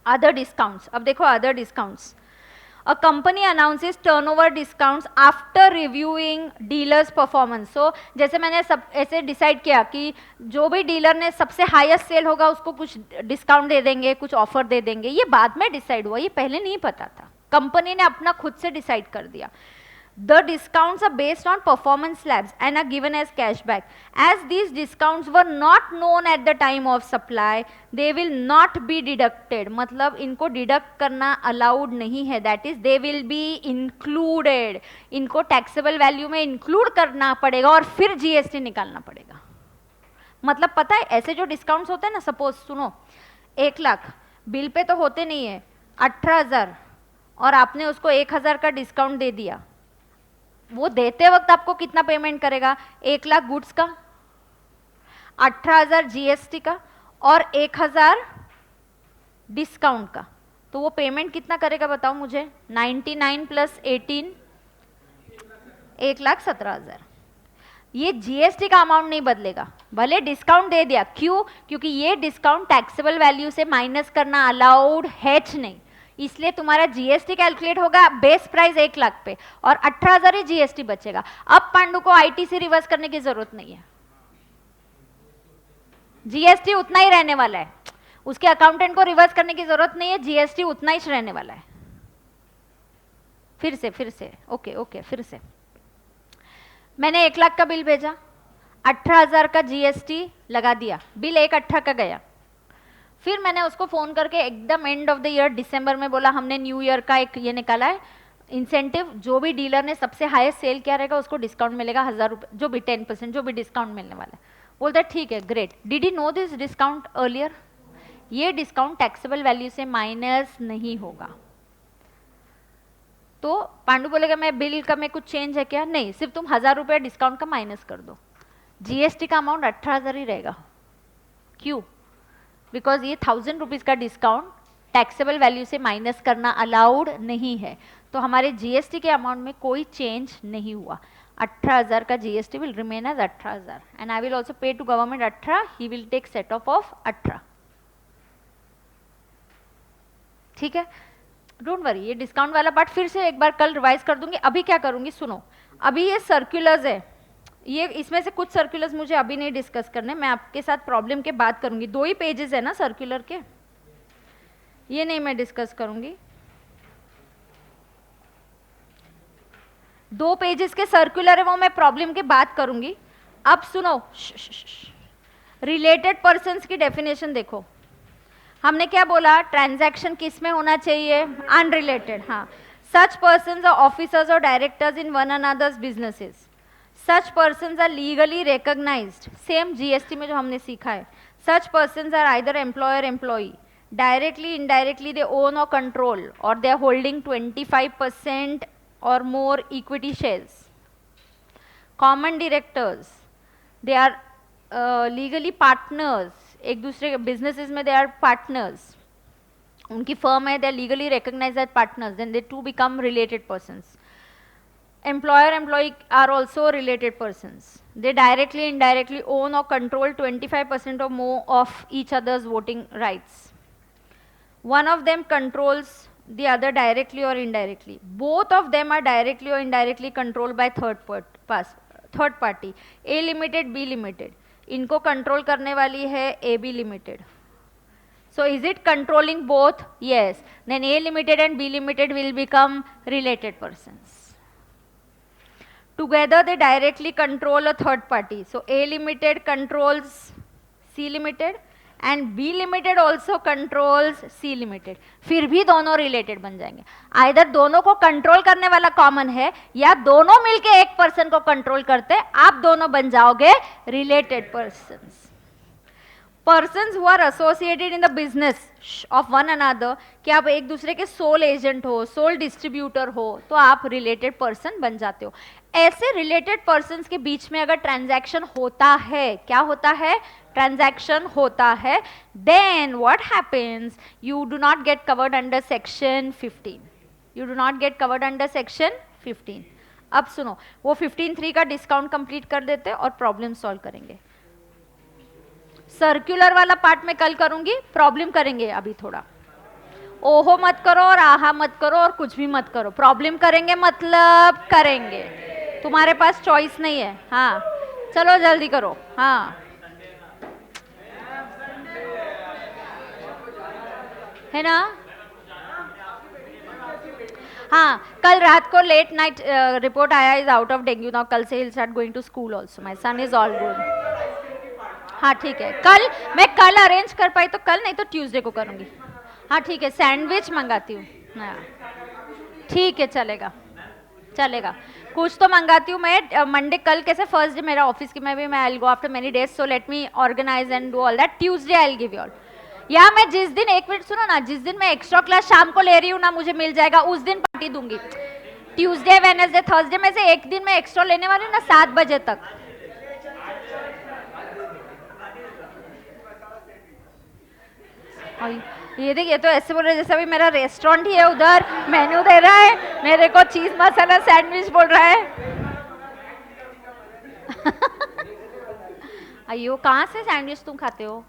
A: अदर डिस्काउंट्स, अब देखो other discounts. A company announces turnover discounts after reviewing dealers performance. So जैसे मैंने सब ऐसे डिसाइड किया कि जो भी डीलर ने सबसे हाईएस्ट सेल होगा उसको कुछ डिस्काउंट दे देंगे, कुछ ऑफर दे देंगे। ये बाद में डिसाइड हुआ, ये पहले नहीं पता था, कंपनी ने अपना खुद से डिसाइड कर दिया। The discounts are based on performance slabs and are given as cashback. As these discounts were not known at the time of supply, they will not be deducted. मतलब इनको डिडक्ट करना allowed नहीं है, that is they will be included. इनको taxable value में include करना पड़ेगा और फिर जीएसटी निकालना पड़ेगा। मतलब पता है ऐसे जो डिस्काउंट्स होते हैं ना, सपोज सुनो 1 लाख बिल पे तो होते नहीं है, 18,000 और आपने उसको 1,000 का डिस्काउंट दे दिया, वो देते वक्त आपको कितना पेमेंट करेगा? 1 लाख गुड्स का, 18,000 जीएसटी का और 1,000 डिस्काउंट का। तो वो पेमेंट कितना करेगा बताओ मुझे? 99 + 18 1,17,000। ये जीएसटी का अमाउंट नहीं बदलेगा, भले डिस्काउंट दे दिया। क्यों? क्योंकि ये डिस्काउंट टैक्सेबल वैल्यू से माइनस करना अलाउड है नहीं, इसलिए तुम्हारा जीएसटी कैलकुलेट होगा बेस प्राइस 1 लाख पे और 18,000 ही जीएसटी बचेगा। अब पांडु को आईटीसी रिवर्स करने की जरूरत नहीं है, जीएसटी उतना ही रहने वाला है, उसके अकाउंटेंट को रिवर्स करने की जरूरत नहीं है, जीएसटी उतना ही रहने वाला है। फिर से ओके फिर से मैंने 1 लाख का बिल भेजा, 18,000 का जीएसटी लगा दिया, बिल 1,18,000 का गया। फिर मैंने उसको फ़ोन करके एकदम एंड ऑफ द ईयर दिसंबर में बोला हमने न्यू ईयर का एक ये निकाला है इंसेंटिव, जो भी डीलर ने सबसे हाईएस्ट सेल किया रहेगा उसको डिस्काउंट मिलेगा 1,000 रुपये, जो भी 10% जो भी डिस्काउंट मिलने वाला है। बोलता है ठीक है great. Did you know this discount earlier? ये डिस्काउंट टैक्सेबल वैल्यू से माइनस नहीं होगा। तो पांडु बोलेगा मैं बिल का में कुछ चेंज है क्या? नहीं, सिर्फ तुम 1,000 रुपये डिस्काउंट का माइनस कर दो, जीएसटी का अमाउंट 18,000 ही रहेगा। क्यों? बिकॉज ये 1,000 रुपीज़ का डिस्काउंट टैक्सेबल वैल्यू से माइनस करना अलाउड नहीं है, तो हमारे जीएसटी के अमाउंट में कोई चेंज नहीं हुआ। 18,000 का GST will remain as 18,000 and I will also pay to government 18, he will take set off 18। ठीक है, डोंट वरी, ये डिस्काउंट वाला पार्ट फिर से एक बार कल रिवाइज कर दूंगी। अभी क्या करूंगी सुनो, अभी ये सर्कुलर्स है, ये इसमें से कुछ सर्कुलर्स मुझे अभी नहीं डिस्कस करने, मैं आपके साथ प्रॉब्लम के बाद करूंगी। 2 ही पेजेस है ना सर्कुलर के, ये नहीं मैं डिस्कस करूंगी। 2 पेजेस के सर्कुलर है, वो मैं प्रॉब्लम के बाद करूंगी। अब सुनो, रिलेटेड पर्सन्स की डेफिनेशन देखो। हमने क्या बोला? ट्रांजैक्शन किस में होना चाहिए? अनरिलेटेड। हाँ, सच पर्सन्स आर ऑफिसर्स और directors in one another's businesses. Such persons are legally recognized, same GST में जो हमने सीखा है। Such persons are either employer employee, Directly, indirectly, they own or control, or they are holding 25% or more equity shares. Common directors, they are legally partners. एक दूसरे के businesses में they are partners. उनकी firm है, they are legally recognized as partners. Then they too become related persons. Employer employee are also related persons. They directly, indirectly own or control 25% or more of each other's voting rights. One of them controls the other directly or indirectly. Both of them are directly or indirectly controlled by third party. A limited, B limited. इनको control करने वाली है AB limited. So is it controlling both? Yes. Then A limited and B limited will become related persons. Together they directly control a third party. So A limited controls C limited and B limited also controls C limited. फिर भी दोनों related बन जाएंगे. Either दोनों को control करने वाला common है या दोनों मिलके एक person को control करते, आप दोनों बन जाओगे related persons. Persons who are associated in the business of one another, कि आप एक दूसरे के sole agent हो, sole distributor हो, तो आप related person बन जाते हो. ऐसे related persons के बीच में अगर transaction होता है, क्या होता है? Transaction होता है, then what happens? You do not get covered under section 15. You do not get covered under section 15. अब सुनो, वो 15(3) का डिस्काउंट कंप्लीट कर देते और प्रॉब्लम सॉल्व करेंगे. सर्कुलर वाला पार्ट में कल करूंगी, प्रॉब्लम करेंगे अभी थोड़ा. ओहो मत करो और आहा मत करो और कुछ भी मत करो. प्रॉब्लम करेंगे मतलब करेंगे, तुम्हारे पास चॉइस नहीं है. हाँ चलो जल्दी करो. हाँ है ना. हाँ कल रात को लेट नाइट रिपोर्ट आया, is out of dengue now. कल से ही start going to school also. My son is all good. हाँ ठीक है, कल मैं कल अरेंज कर पाई तो कल, नहीं तो ट्यूसडे को करूँगी. हाँ ठीक है, सैंडविच मंगाती हूँ. हाँ ठीक है, चलेगा चलेगा. कुछ तो मंगाती हूँ मैं. मंडे कल कैसे फर्स्ट डे मेरा ऑफिस की, मैं I will go after many days, so let me organise and do all that. Tuesday I will give you all. या मैं जिस दिन, एक मिनट सुनो ना, जिस दिन मैं एक्स्ट्रा क्लास शाम को ले रही हूँ ना, मुझे मिल जाएगा, उस दिन पार्टी दूंगी. ट्यूसडे, वेडनेसडे, थर्सडे में से एक दिन मैं एक्स्ट्रा लेने वाली हूँ ना, 7 बजे तक. ये देख, ये तो ऐसे बोल रहे जैसे अभी मेरा रेस्टोरेंट ही है, उधर मेन्यू दे रहा है, मेरे को चीज मसाला सैंडविच बोल रहा है. अयो कहाँ से सैंडविच तुम खाते हो?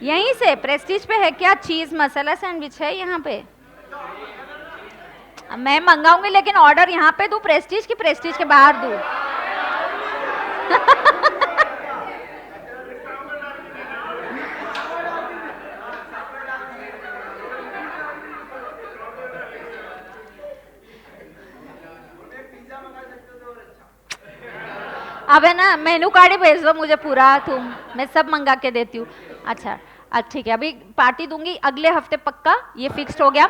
A: यहीं से प्रेस्टीज पे है क्या चीज मसाला सैंडविच है यहाँ पे? मैं मंगाऊंगी लेकिन ऑर्डर यहाँ पे दूं प्रेस्टीज की, प्रेस्टीज के बाहर दूं? अब है ना, मेनू कार्ड ही भेज दो मुझे पूरा तुम, मैं सब मंगा के देती हूँ. अच्छा ठीक है, अभी पार्टी दूंगी अगले हफ्ते पक्का, ये फिक्स्ड हो गया.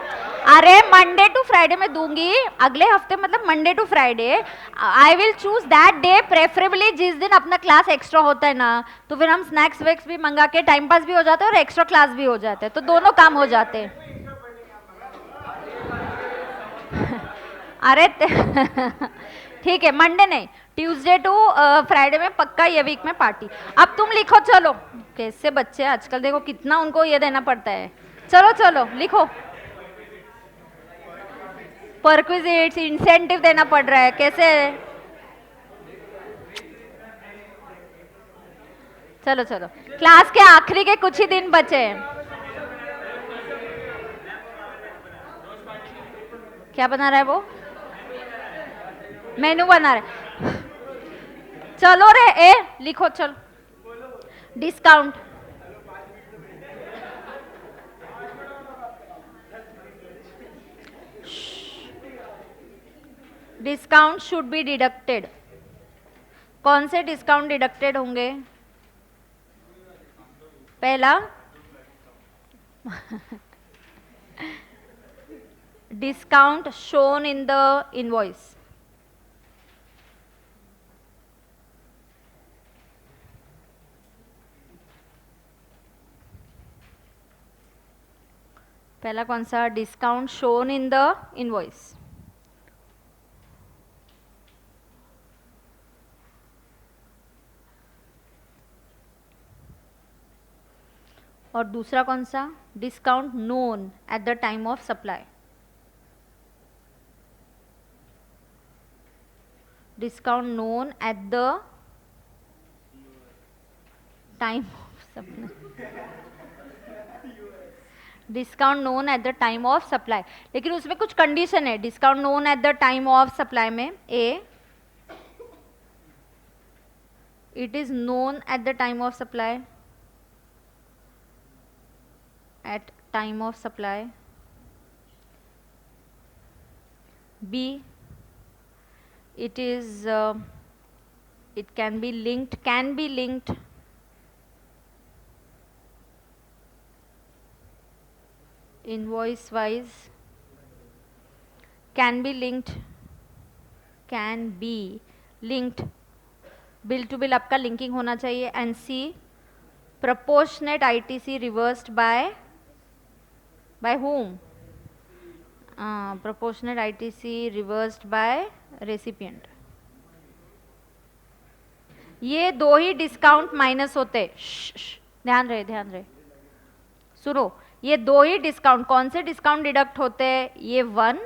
A: अरे मंडे टू फ्राइडे में दूंगी, अगले हफ्ते मतलब Monday to Friday. I will choose that day preferably जिस दिन अपना क्लास एक्स्ट्रा होता है ना, तो फिर हम स्नैक्स वैक्स भी मंगा के टाइम पास भी हो जाता है और एक्स्ट्रा क्लास भी हो जाता है, तो दोनों काम हो जाते हैं. अरे ठीक है, मंडे नहीं, ट्यूसडे टू फ्राइडे में पक्का ये वीक में पार्टी. अब तुम लिखो, चलो. कैसे बच्चे आजकल देखो कितना उनको ये देना पड़ता है. चलो चलो लिखो. परक्विजिट्स इंसेंटिव देना पड़ रहा है, कैसे? चलो चलो, क्लास के आखिरी के कुछ ही दिन बचे हैं. क्या बना रहा है वो? मेनू बना रहे. चलो रे, ए लिखो, चलो. Discount, discount should be deducted. कौन से डिस्काउंट डिडक्टेड होंगे? पहला discount shown in the invoice. पहला कौन सा, discount shown in the invoice. और दूसरा कौन सा, discount known at the time of supply. Discount known at the time of supply, discount known at the time of supply. लेकिन उसमें कुछ कंडीशन है। Discount known at the time of supply में ए, it is known at the time of supply, at time of supply. B, it is it can be linked invoice wise, can be linked bill to bill आपका linking होना चाहिए। And C, proportionate ITC reversed by whom? Proportionate ITC reversed by recipient। ये दो ही discount minus होते, ध्यान रहे सुनो, ये दो ही डिस्काउंट, कौन से डिस्काउंट डिडक्ट होते हैं, ये 1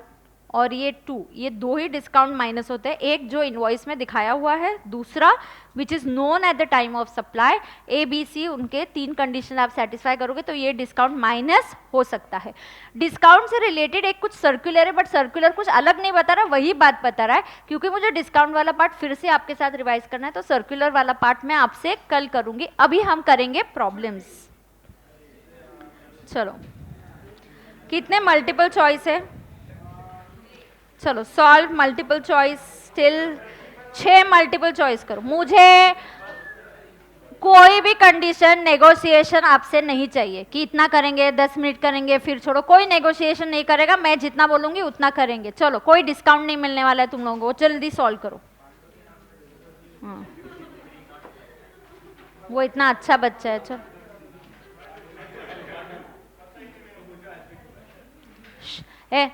A: और ये 2, ये दो ही डिस्काउंट माइनस होते हैं। एक जो इनवॉइस में दिखाया हुआ है, दूसरा which is known at the time of supply. A B C, उनके 3 कंडीशन आप सेटिस्फाई करोगे तो ये डिस्काउंट माइनस हो सकता है। डिस्काउंट से रिलेटेड एक कुछ सर्कुलर है, बट सर्कुलर कुछ अलग नहीं बता रहा, वही बात बता रहा है। क्योंकि मुझे डिस्काउंट वाला पार्ट फिर से आपके साथ रिवाइज करना है, तो सर्कुलर वाला पार्ट मैं आपसे कल करूंगी। अभी हम करेंगे प्रॉब्लम्स। चलो, कितने मल्टीपल चॉइस है, चलो solve multiple choice. Still 6 multiple choice करो। मुझे कोई भी कंडीशन नेगोशिएशन आपसे नहीं चाहिए कि इतना करेंगे, 10 मिनट करेंगे फिर छोड़ो, कोई नेगोशिएशन नहीं करेगा। मैं जितना बोलूंगी उतना करेंगे। चलो, कोई डिस्काउंट नहीं मिलने वाला है तुम लोगों को, जल्दी सॉल्व करो। वो इतना अच्छा बच्चा है। चलो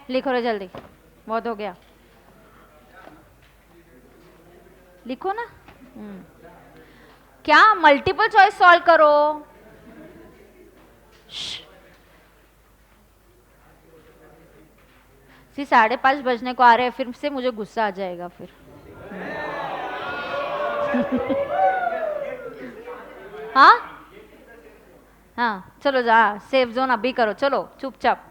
A: लिखो रे जल्दी, बहुत हो गया, लिखो ना। क्या मल्टीपल चॉइस सॉल्व करो। 5:30 बजने को आ रहे हैं, फिर से मुझे गुस्सा आ जाएगा फिर। हाँ चलो जा, सेफ जोन अभी करो, चलो चुपचाप।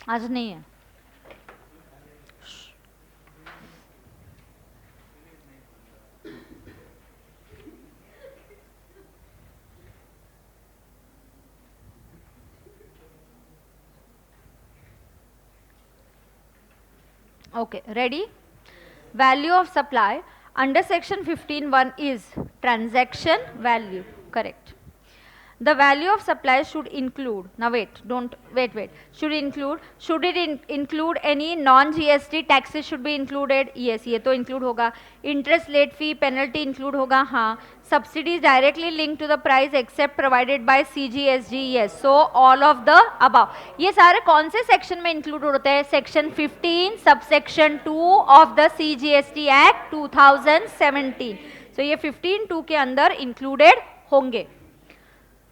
A: आज नहीं है। Okay, ready? Value of supply under section 15(1) is transaction value, correct. The value of supply should include, now wait, should it include any non-GST taxes should be included? Yes, ये तो include होगा. Interest, late fee, penalty include होगा, हाँ. Subsidies directly linked to the price except provided by CGST, yes. So all of the above. ये सारे कौन से section में include होते हैं? Section 15 subsection 2 of the CGST Act 2017. So ये 15(2) के अंदर included होंगे.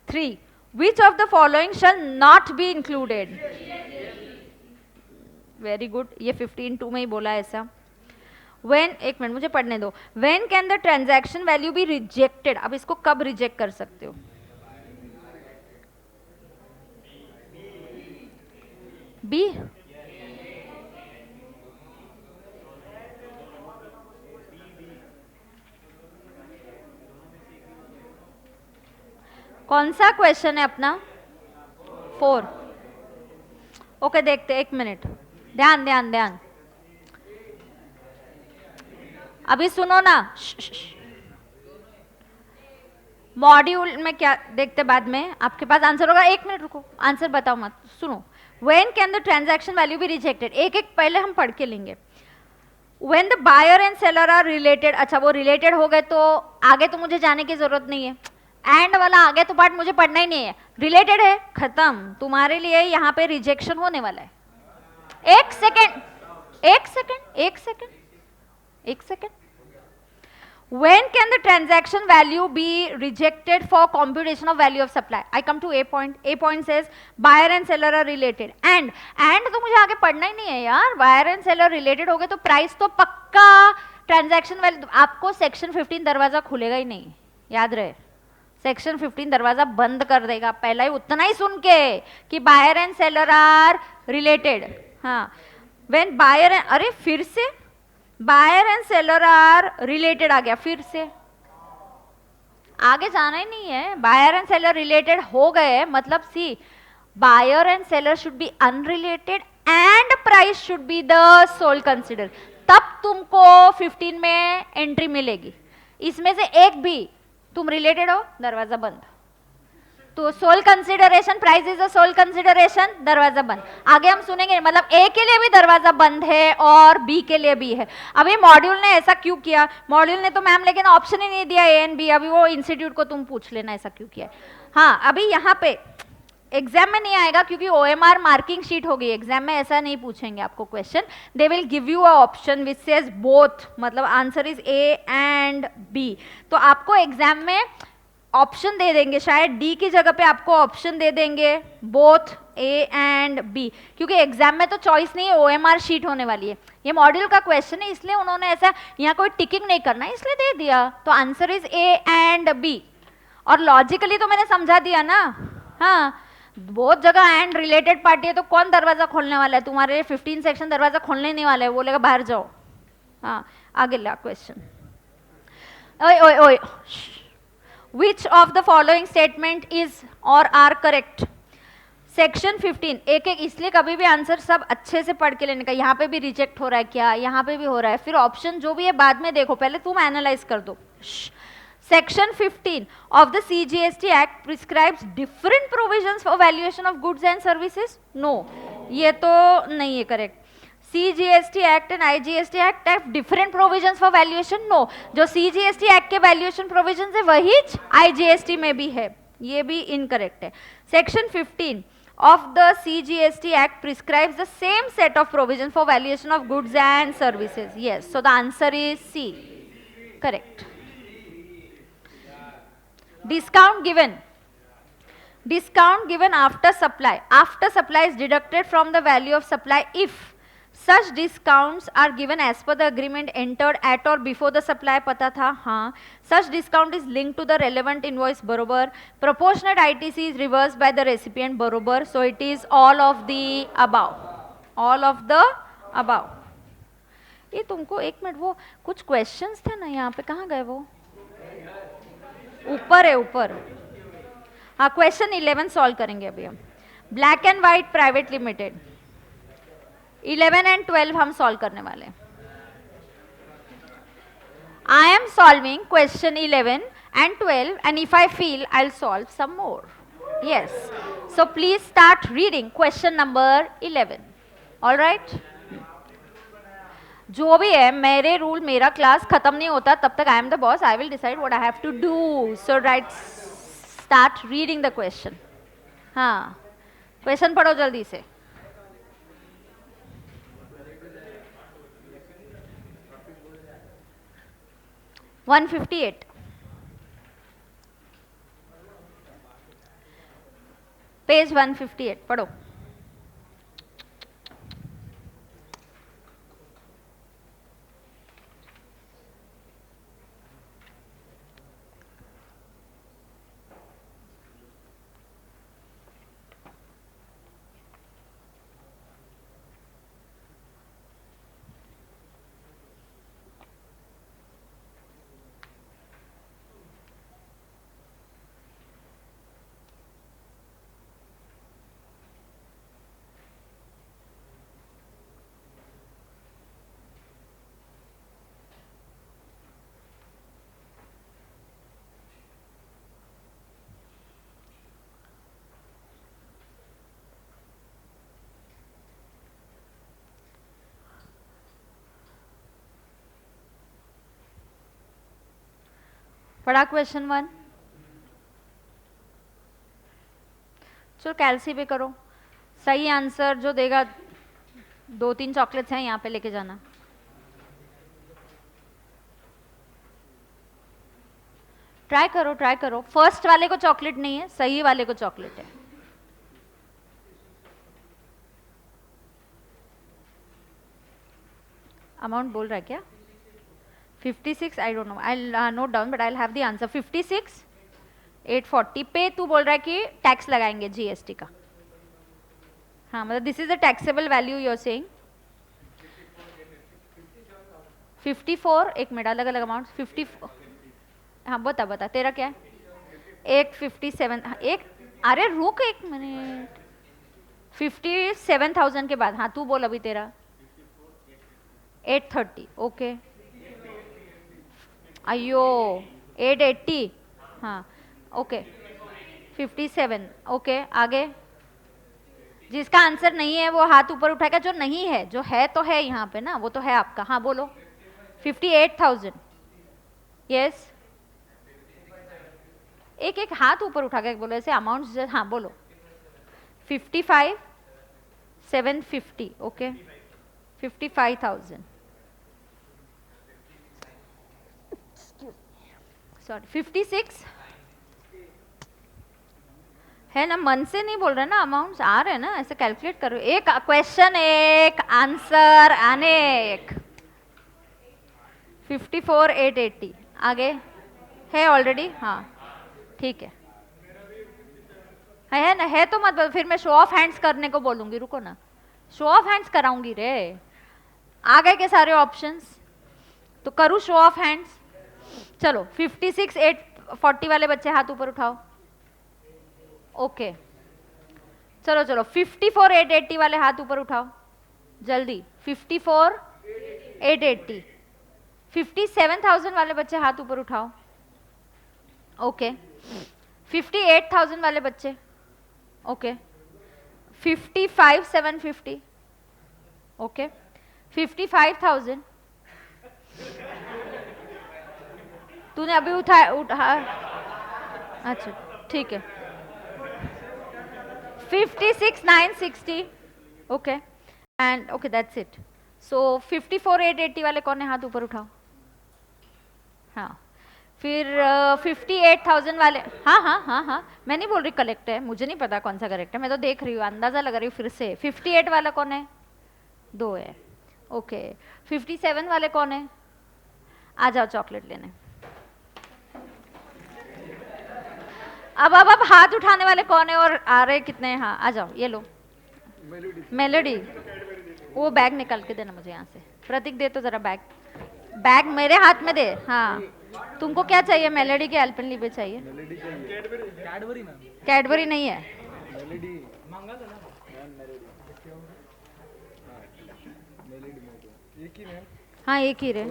A: 3. Which of the following shall not be included? Very good. ये 15(2) में ही बोला ऐसा. When, एक मिनट मुझे पढ़ने दो. When can the transaction value be rejected? अब इसको कब रिजेक्ट कर सकते हो? बी? कौन सा क्वेश्चन है अपना? 4। ओके देखते, 1 मिनट, ध्यान ध्यान ध्यान, अभी सुनो ना। मॉड्यूल में क्या देखते बाद में, आपके पास आंसर होगा। 1 मिनट रुको, आंसर बताओ मत, सुनो। When can the transaction value be rejected? एक एक पहले हम पढ़ के लेंगे। When the buyer and seller are related, अच्छा वो रिलेटेड हो गए तो आगे तो मुझे जाने की जरूरत नहीं है, एंड वाला आगे तो पार्ट मुझे पढ़ना ही नहीं है, रिलेटेड है, खत्म, तुम्हारे लिए यहाँ पे रिजेक्शन होने वाला है। 1 second, 1 second, 1 second, 1 second. When can the transaction value be rejected for computation of value of supply? I come to A point. A point says buyer and seller are related. And तो मुझे आगे पढ़ना ही नहीं है यार, buyer and seller related हो गए तो प्राइस तो पक्का ट्रांजैक्शन वैल्यू, आपको सेक्शन 15 दरवाजा खुलेगा ही नहीं, याद रहे। सेक्शन 15 दरवाजा बंद कर देगा, पहला ही उतना ही सुन के कि buyer and seller are related. हाँ, व्हेन बायर, अरे फिर से buyer and seller are related आ गया, फिर से आगे जाना ही नहीं है। बायर एंड सेलर रिलेटेड हो गए मतलब see, buyer and seller should be unrelated and price should be the sole consider, तब तुमको 15 में एंट्री मिलेगी। इसमें से एक भी तुम रिलेटेड हो, दरवाजा बंद। तो sole consideration, price is a sole consideration, दरवाजा बंद। आगे हम सुनेंगे, मतलब ए के लिए भी दरवाजा बंद है और बी के लिए भी है। अभी मॉड्यूल ने ऐसा क्यों किया? मॉड्यूल ने तो मैम लेकिन ऑप्शन ही नहीं दिया ए एंड बी, अभी वो इंस्टीट्यूट को तुम पूछ लेना ऐसा क्यों किया। हाँ, अभी यहाँ पे एग्जाम में नहीं आएगा क्योंकि OMR मार्किंग शीट होगी, एग्जाम में ऐसा नहीं पूछेंगे आपको question. They will give you a option which says both, मतलब answer is A and B. तो आपको एग्जाम में ऑप्शन दे देंगे, शायद डी की जगह पे आपको ऑप्शन दे देंगे बोथ ए एंड बी, क्योंकि एग्जाम में तो चॉइस नहीं है, OMR शीट होने वाली है। ये मॉड्यूल का क्वेश्चन है इसलिए उन्होंने ऐसा, यहाँ कोई टिकिंग नहीं करना है इसलिए दे दिया। तो answer is A and B. और लॉजिकली तो मैंने समझा दिया ना। हाँ, बहुत जगह एंड रिलेटेड पार्टी है तो कौन दरवाजा खोलने वाला है? तुम्हारे 15 सेक्शन दरवाजा खोलने नहीं वाला है, बोलेगा बाहर जाओ। हाँ, आगे ला क्वेश्चन। ओए ओए ओए, Which of the following statement is or are correct? Section 15, एक एक इसलिए कभी भी आंसर सब अच्छे से पढ़ के लेने का। यहाँ पे भी रिजेक्ट हो रहा है क्या, यहाँ पे भी हो रहा है, फिर ऑप्शन जो भी है बाद में देखो, पहले तुम एनालाइज कर दो। Section 15 of the CGST Act prescribes different provisions for valuation of goods and services? No, ये तो नहीं है correct. CGST Act and IGST Act have different provisions for valuation? No, जो CGST Act के valuation provisions है वही IGST में भी है, ये भी incorrect है। Section 15 of the CGST Act prescribes the same set of provisions for valuation of goods and services. Yes, so the answer is C, correct. Discount given. Discount given after supply. After supply is deducted from the value of supply if such discounts are given as per the agreement entered at or before the supply. पता था, हाँ. Such discount is linked to the relevant invoice, बरोबर. Proportionate ITC is reversed by the recipient, बरोबर. So it is all of the above. All of the above. ये तुमको 1 minute, वो कुछ questions थे ना यहाँ पे, कहाँ गए वो? ऊपर है, ऊपर। हाँ, क्वेश्चन 11 सॉल्व करेंगे अभी हम। Black and white private limited 11 and 12 हम सॉल्व करने वाले हैं। आई am solving question 11 and 12 and if I feel I'll solve some more. Yes, so please start reading question number 11. All right? जो भी है, मेरे रूल, मेरा क्लास खत्म नहीं होता तब तक I am the boss, I will decide what I have to do. So right, start reading the question. हाँ, क्वेश्चन पढ़ो जल्दी से। पेज 158 पढ़ो। पढ़ा क्वेश्चन 1? चलो कैलसी पे करो। सही आंसर जो देगा 2-3 चॉकलेट्स हैं यहाँ पे लेके जाना। ट्राई करो ट्राई करो। फर्स्ट वाले को चॉकलेट नहीं है, सही वाले को चॉकलेट है। अमाउंट बोल रहा है क्या? 56, I don't know, I note down but I have the answer. 56 840 पे तू बोल रहा है कि टैक्स लगाएंगे जीएसटी का। हाँ मतलब this is the taxable value you are saying. 54, एक मिनट, अलग अलग अमाउंट। 54, हाँ बता बता तेरा क्या है? एक 57, एक, अरे रुक एक मिनट, 57,000 के बाद। हाँ तू बोल अभी तेरा। 830, ओके। अयो 880, हाँ ओके। 57, ओके आगे। जिसका आंसर नहीं है वो हाथ ऊपर उठाएगा, जो नहीं है, जो है तो है यहाँ पे ना, वो तो है आपका। हाँ बोलो। 58,000, यस। एक एक हाथ ऊपर उठा के बोलो ऐसे अमाउंट। हाँ बोलो। 55 750, ओके। 55,000, सॉरी 56 है ना, मन से नहीं बोल रहे ना, अमाउंट्स आ रहे हैं ना, ऐसे कैलकुलेट करो। एक क्वेश्चन एक आंसर अनेक। 54 880, आगे है ऑलरेडी। हाँ ठीक है ना, है तो मत, फिर मैं शो ऑफ हैंड्स करने को बोलूंगी, रुको ना, शो ऑफ हैंड्स कराऊंगी रे। आ गए के सारे ऑप्शंस तो करूँ शो ऑफ हैंड्स। चलो 56 840 वाले बच्चे हाथ ऊपर उठाओ, ओके। चलो चलो 54 880 वाले हाथ ऊपर उठाओ जल्दी। 54 880। 57,000 वाले बच्चे हाथ ऊपर उठाओ, ओके। 58,000 वाले बच्चे, ओके। 55 750, ओके। 55,000 तूने अभी उठा, अच्छा ठीक है। 56 960, okay and okay that's it. So 54 880 वाले कौन है, हाथ ऊपर उठाओ। हाँ फिर 58,000 वाले, हाँ हाँ हाँ हाँ, मैं नहीं बोल रही करेक्ट है, मुझे नहीं पता कौन सा करेक्ट है, मैं तो देख रही हूँ, अंदाजा लगा रही हूँ फिर से। 58 वाला कौन है? 2 है, ओके। 57 वाले कौन है? आ जाओ चॉकलेट लेने। अब हाथ उठाने वाले कौन है और आ रहे कितने हैं? हाँ आ जाओ, ये लो मेलोडी। वो बैग निकाल के देना मुझे यहाँ से। प्रतीक दे तो जरा बैग, बैग मेरे हाथ में दे। हाँ तुमको क्या चाहिए? मेलोडी के अल्पेनलिबे चाहिए? कैडबरी नहीं है। हाँ एक ही रे,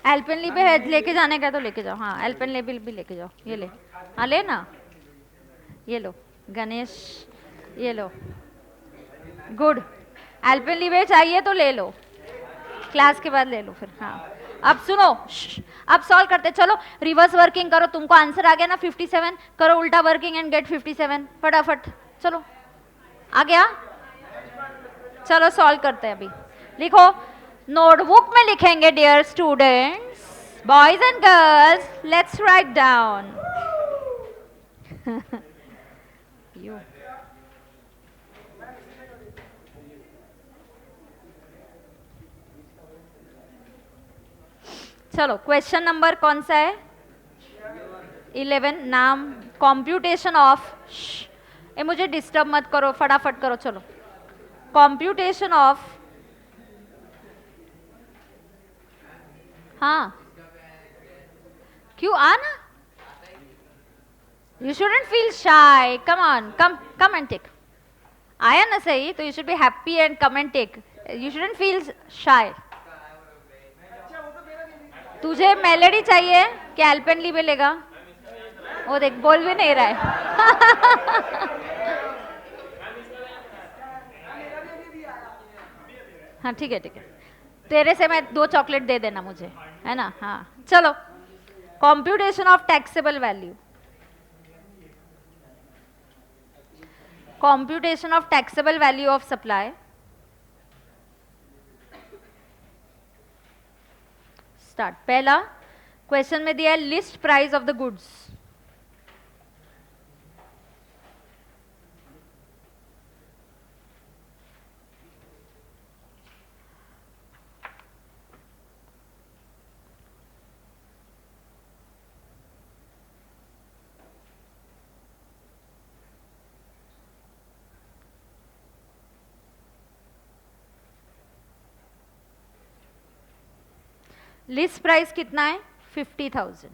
A: अल्पेनलिबे है, लेके जाने का तो लेके जाओ। हाँ अल्पेनलिबे भी लेके जाओ, ये ले। हाँ ले ना, ये लो गणेश, ये लो, गुड। अल्पेनलिबे चाहिए तो ले लो, क्लास के बाद ले लो फिर। हाँ अब सुनो, अब सॉल्व करते। चलो रिवर्स वर्किंग करो, तुमको आंसर आ गया ना 57, करो उल्टा वर्किंग एंड गेट 57 फटाफट। चलो आ गया, चलो सॉल्व करते हैं। अभी लिखो, नोटबुक में लिखेंगे dear students, boys and girls, let's write down. चलो क्वेश्चन नंबर कौन सा है? 11। नाम कंप्यूटेशन ऑफ, ये मुझे डिस्टर्ब मत करो, फटाफट करो। चलो कंप्यूटेशन ऑफ, हाँ क्यों आना, you shouldn't feel shy, come on, come and take. आया ना सही, तो you should be happy and come and take, you shouldn't feel shy. तुझे मेलोडी चाहिए कि अल्पेनलिबे लेगा? वो देख बोल भी नहीं रहा है। हाँ ठीक है, तेरे से मैं 2 चॉकलेट दे देना मुझे, है ना। हाँ चलो computation of taxable value, computation of taxable value of supply. Start. पहला क्वेश्चन में दिया है list price of the goods. List price कितना है? 50,000.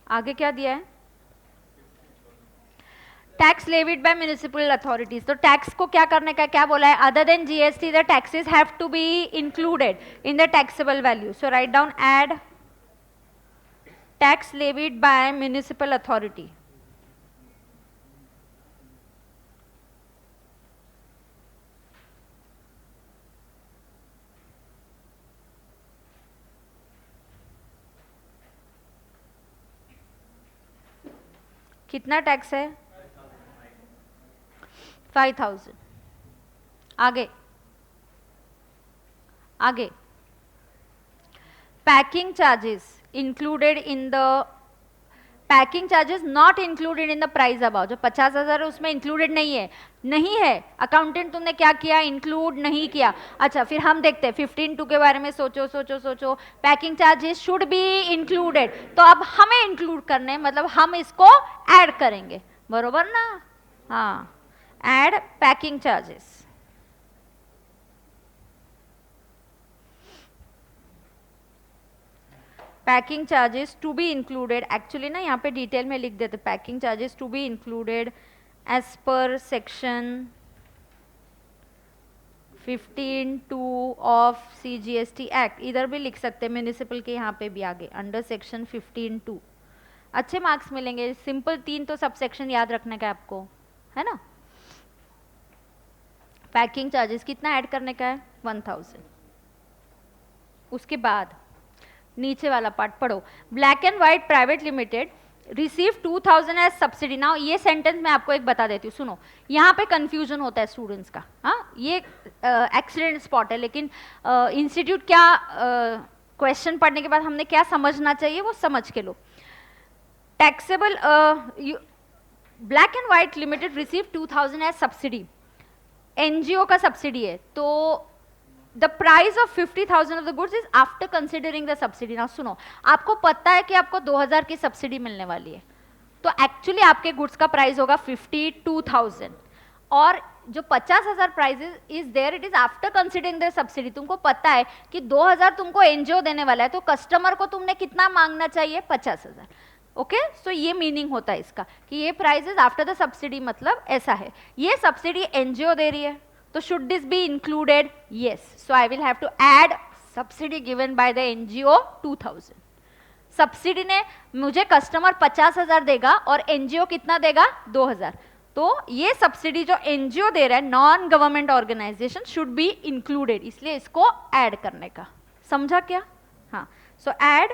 A: आगे क्या दिया है? Tax levied by municipal authorities. तो टैक्स को क्या करने का, क्या बोला है? Other than GST the taxes have to be included in the taxable value. So write down add tax levied by municipal authority. कितना टैक्स है? 5,000. आगे आगे packing charges included in the, packing charges not included in the price about. जो 50,000 है उसमें included नहीं है. नहीं है, अकाउंटेंट तुमने क्या किया? इंक्लूड नहीं किया. अच्छा, फिर हम देखते हैं 15(2) के बारे में. सोचो सोचो सोचो. Packing charges should be included. तो अब हमें इंक्लूड करने, मतलब हम इसको ऐड करेंगे, बरोबर ना? हाँ, add packing charges. Packing charges to be included. Actually ना यहाँ पे डिटेल में लिख देते, packing charges to be included as per section 15(2) of CGST act. इधर भी लिख सकते हैं, म्युनिसिपल के यहाँ पे भी आगे अंडर सेक्शन 15(2). अच्छे मार्क्स मिलेंगे. सिंपल 3 तो सब सेक्शन याद रखने का है आपको, है ना? पैकिंग चार्जेस कितना ऐड करने का है? 1,000. उसके बाद नीचे वाला पार्ट पढ़ो. Black and white private limited receive 2,000 as subsidy. Now ये सेंटेंस मैं आपको एक बता देती हूँ, सुनो. यहाँ पे कंफ्यूजन होता है स्टूडेंट्स का. हाँ, ये एक्सीडेंट स्पॉट है, लेकिन इंस्टीट्यूट क्या क्वेश्चन पढ़ने के बाद हमने क्या समझना चाहिए वो समझ के लो. Taxable black and white limited receive 2,000 as subsidy. NGO का सब्सिडी है, तो the price of 50,000 of the goods is after considering the subsidy. now सुनो, आपको पता है कि आपको 2,000 की सब्सिडी मिलने वाली है, तो एक्चुअली आपके गुड्स का प्राइस होगा 52,000. और जो 50,000 price is there, it is after considering the subsidy. तुमको पता है कि 2,000 तुमको एनजीओ देने वाला है, तो कस्टमर को तुमने कितना मांगना चाहिए? 50,000. ओके, सो ये मीनिंग होता है इसका कि ये price is after the subsidy. मतलब ऐसा है, ये सब्सिडी एनजीओ दे रही है, तो should this be included? Yes. So I will have to add subsidy given by the NGO 2,000. Subsidy ने मुझे कस्टमर 50,000 देगा और एनजीओ कितना देगा? 2,000. तो ये सब्सिडी जो एनजीओ दे रहा है, non government organisation, should be included. इसलिए इसको ऐड करने का. समझा क्या? हाँ. So add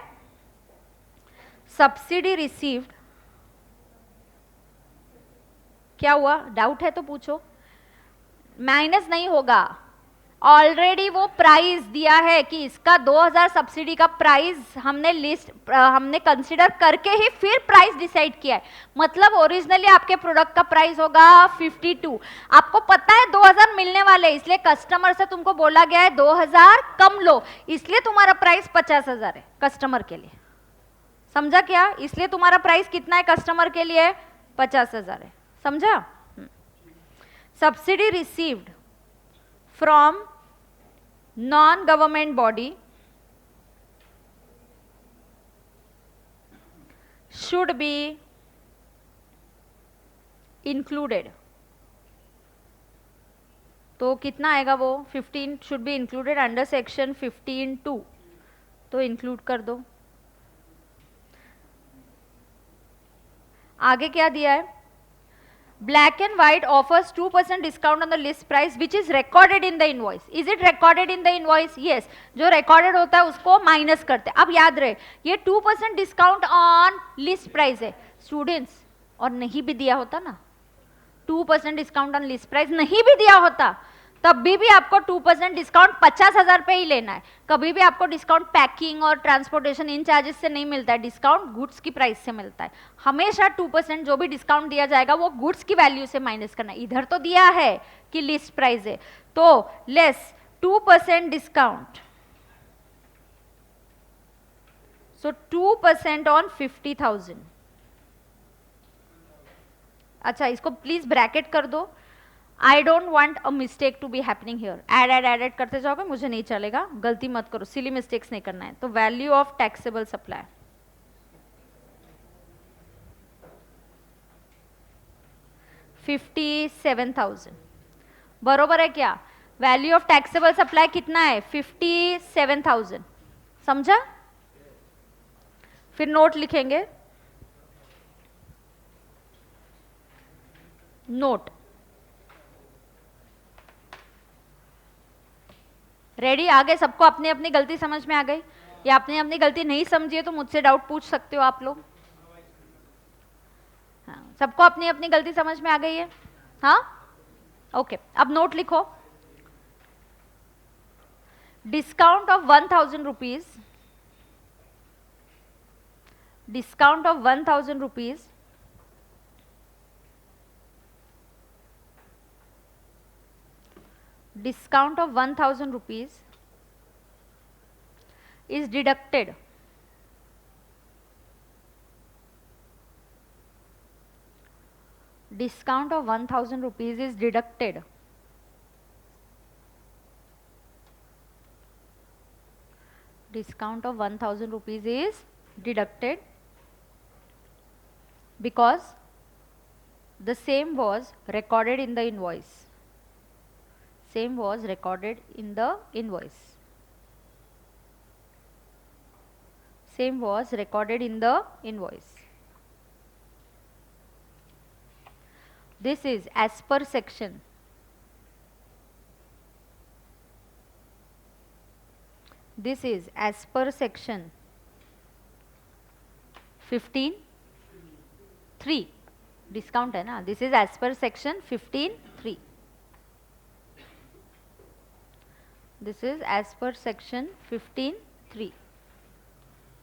A: subsidy received. क्या हुआ? डाउट है तो पूछो. माइनस नहीं होगा, ऑलरेडी वो प्राइस दिया है कि इसका 2,000 सब्सिडी का प्राइस हमने कंसिडर करके ही फिर प्राइस डिसाइड किया है. मतलब ओरिजिनली आपके प्रोडक्ट का प्राइस होगा 52. आपको पता है 2,000 मिलने वाले, इसलिए कस्टमर से तुमको बोला गया है 2,000 कम लो, इसलिए तुम्हारा प्राइस 50,000 है कस्टमर के लिए. समझा क्या? इसलिए तुम्हारा प्राइस कितना है कस्टमर के लिए? 50,000 है. समझा? Subsidy received from non-government body should be included. तो कितना आएगा वो? 15 should be included under section 15(2). तो इंक्लूड कर दो. आगे क्या दिया है? Black and white offers 2% discount on the list price which is recorded in the invoice. Is it recorded in the invoice? Yes. जो recorded होता है उसको minus करते हैं. अब याद रहे ये 2% discount on list price है students, और नहीं भी दिया होता ना, 2% डिस्काउंट ऑन लिस्ट प्राइस नहीं भी दिया होता तब भी आपको 2% डिस्काउंट 50,000 पे ही लेना है. कभी भी आपको डिस्काउंट पैकिंग और ट्रांसपोर्टेशन इन चार्जेस से नहीं मिलता है, डिस्काउंट गुड्स की प्राइस से मिलता है. हमेशा 2% जो भी डिस्काउंट दिया जाएगा वो गुड्स की वैल्यू से माइनस करना है. इधर तो दिया है कि लिस्ट प्राइस है तो लेस 2% डिस्काउंट, सो 2% ऑन 50,000. अच्छा इसको प्लीज ब्रैकेट कर दो. I don't want a mistake to be happening here. Add करते जाओगे मुझे नहीं चलेगा, गलती मत करो, सिली मिस्टेक्स नहीं करना है. तो वैल्यू ऑफ टैक्सेबल सप्लाई 57,000 बरोबर है क्या? वैल्यू ऑफ टैक्सेबल सप्लाई कितना है? 57,000. समझा? फिर नोट लिखेंगे. Note ready? आ गए सबको? अपनी अपनी गलती समझ में आ गई? या अपनी अपनी गलती नहीं समझी है तो मुझसे डाउट पूछ सकते हो आप लोग. हाँ, सबको अपनी अपनी गलती समझ में आ गई है? हाँ ओके. अब नोट लिखो. Discount of 1,000 rupees, discount of 1,000 rupees discount of 1,000 rupees is deducted discount of 1,000 rupees is deducted discount of 1,000 rupees is deducted because the same was recorded in the invoice. Same was recorded in the invoice. Same was recorded in the invoice. This is as per section. This is as per section 15(3). Discount है ना. This is as per section 15(3). This is as per section 15(3).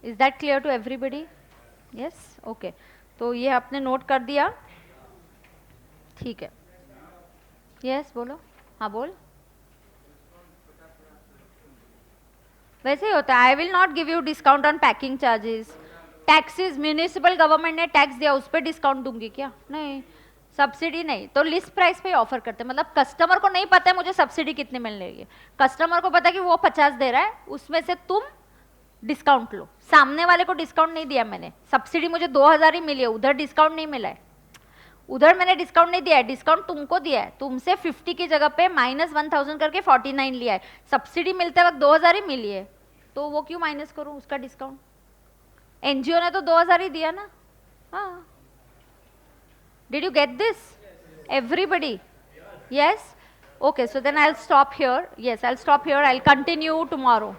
A: Is that clear to everybody? Yes? Okay. तो ये आपने note कर दिया? ठीक है. Yes बोलो. हाँ बोल. वैसे ही होता है. I will not give you discount on packing charges. Taxes municipal government ने टैक्स दिया उस पर डिस्काउंट दूंगी क्या? नहीं. सब्सिडी नहीं. तो लिस्ट प्राइस पे ऑफर करते हैं. मतलब कस्टमर को नहीं पता है मुझे सब्सिडी कितनी मिल रही है. कस्टमर को पता है कि वो 50 दे रहा है, उसमें से तुम डिस्काउंट लो. सामने वाले को डिस्काउंट नहीं दिया मैंने. सब्सिडी मुझे 2,000 ही मिली है, उधर डिस्काउंट नहीं मिला है. उधर मैंने डिस्काउंट नहीं दिया है, डिस्काउंट तुमको दिया है. तुमसे 50 की जगह पे -1,000 करके 49 लिया है. सब्सिडी मिलते वक्त 2,000 ही मिली है, तो वो क्यों माइनस करूँ उसका डिस्काउंट? एनजीओ ने तो 2,000 ही दिया ना. हाँ. Did you get this? Everybody? Yes? Okay, so then I'll stop here. Yes, I'll stop here. I'll continue tomorrow.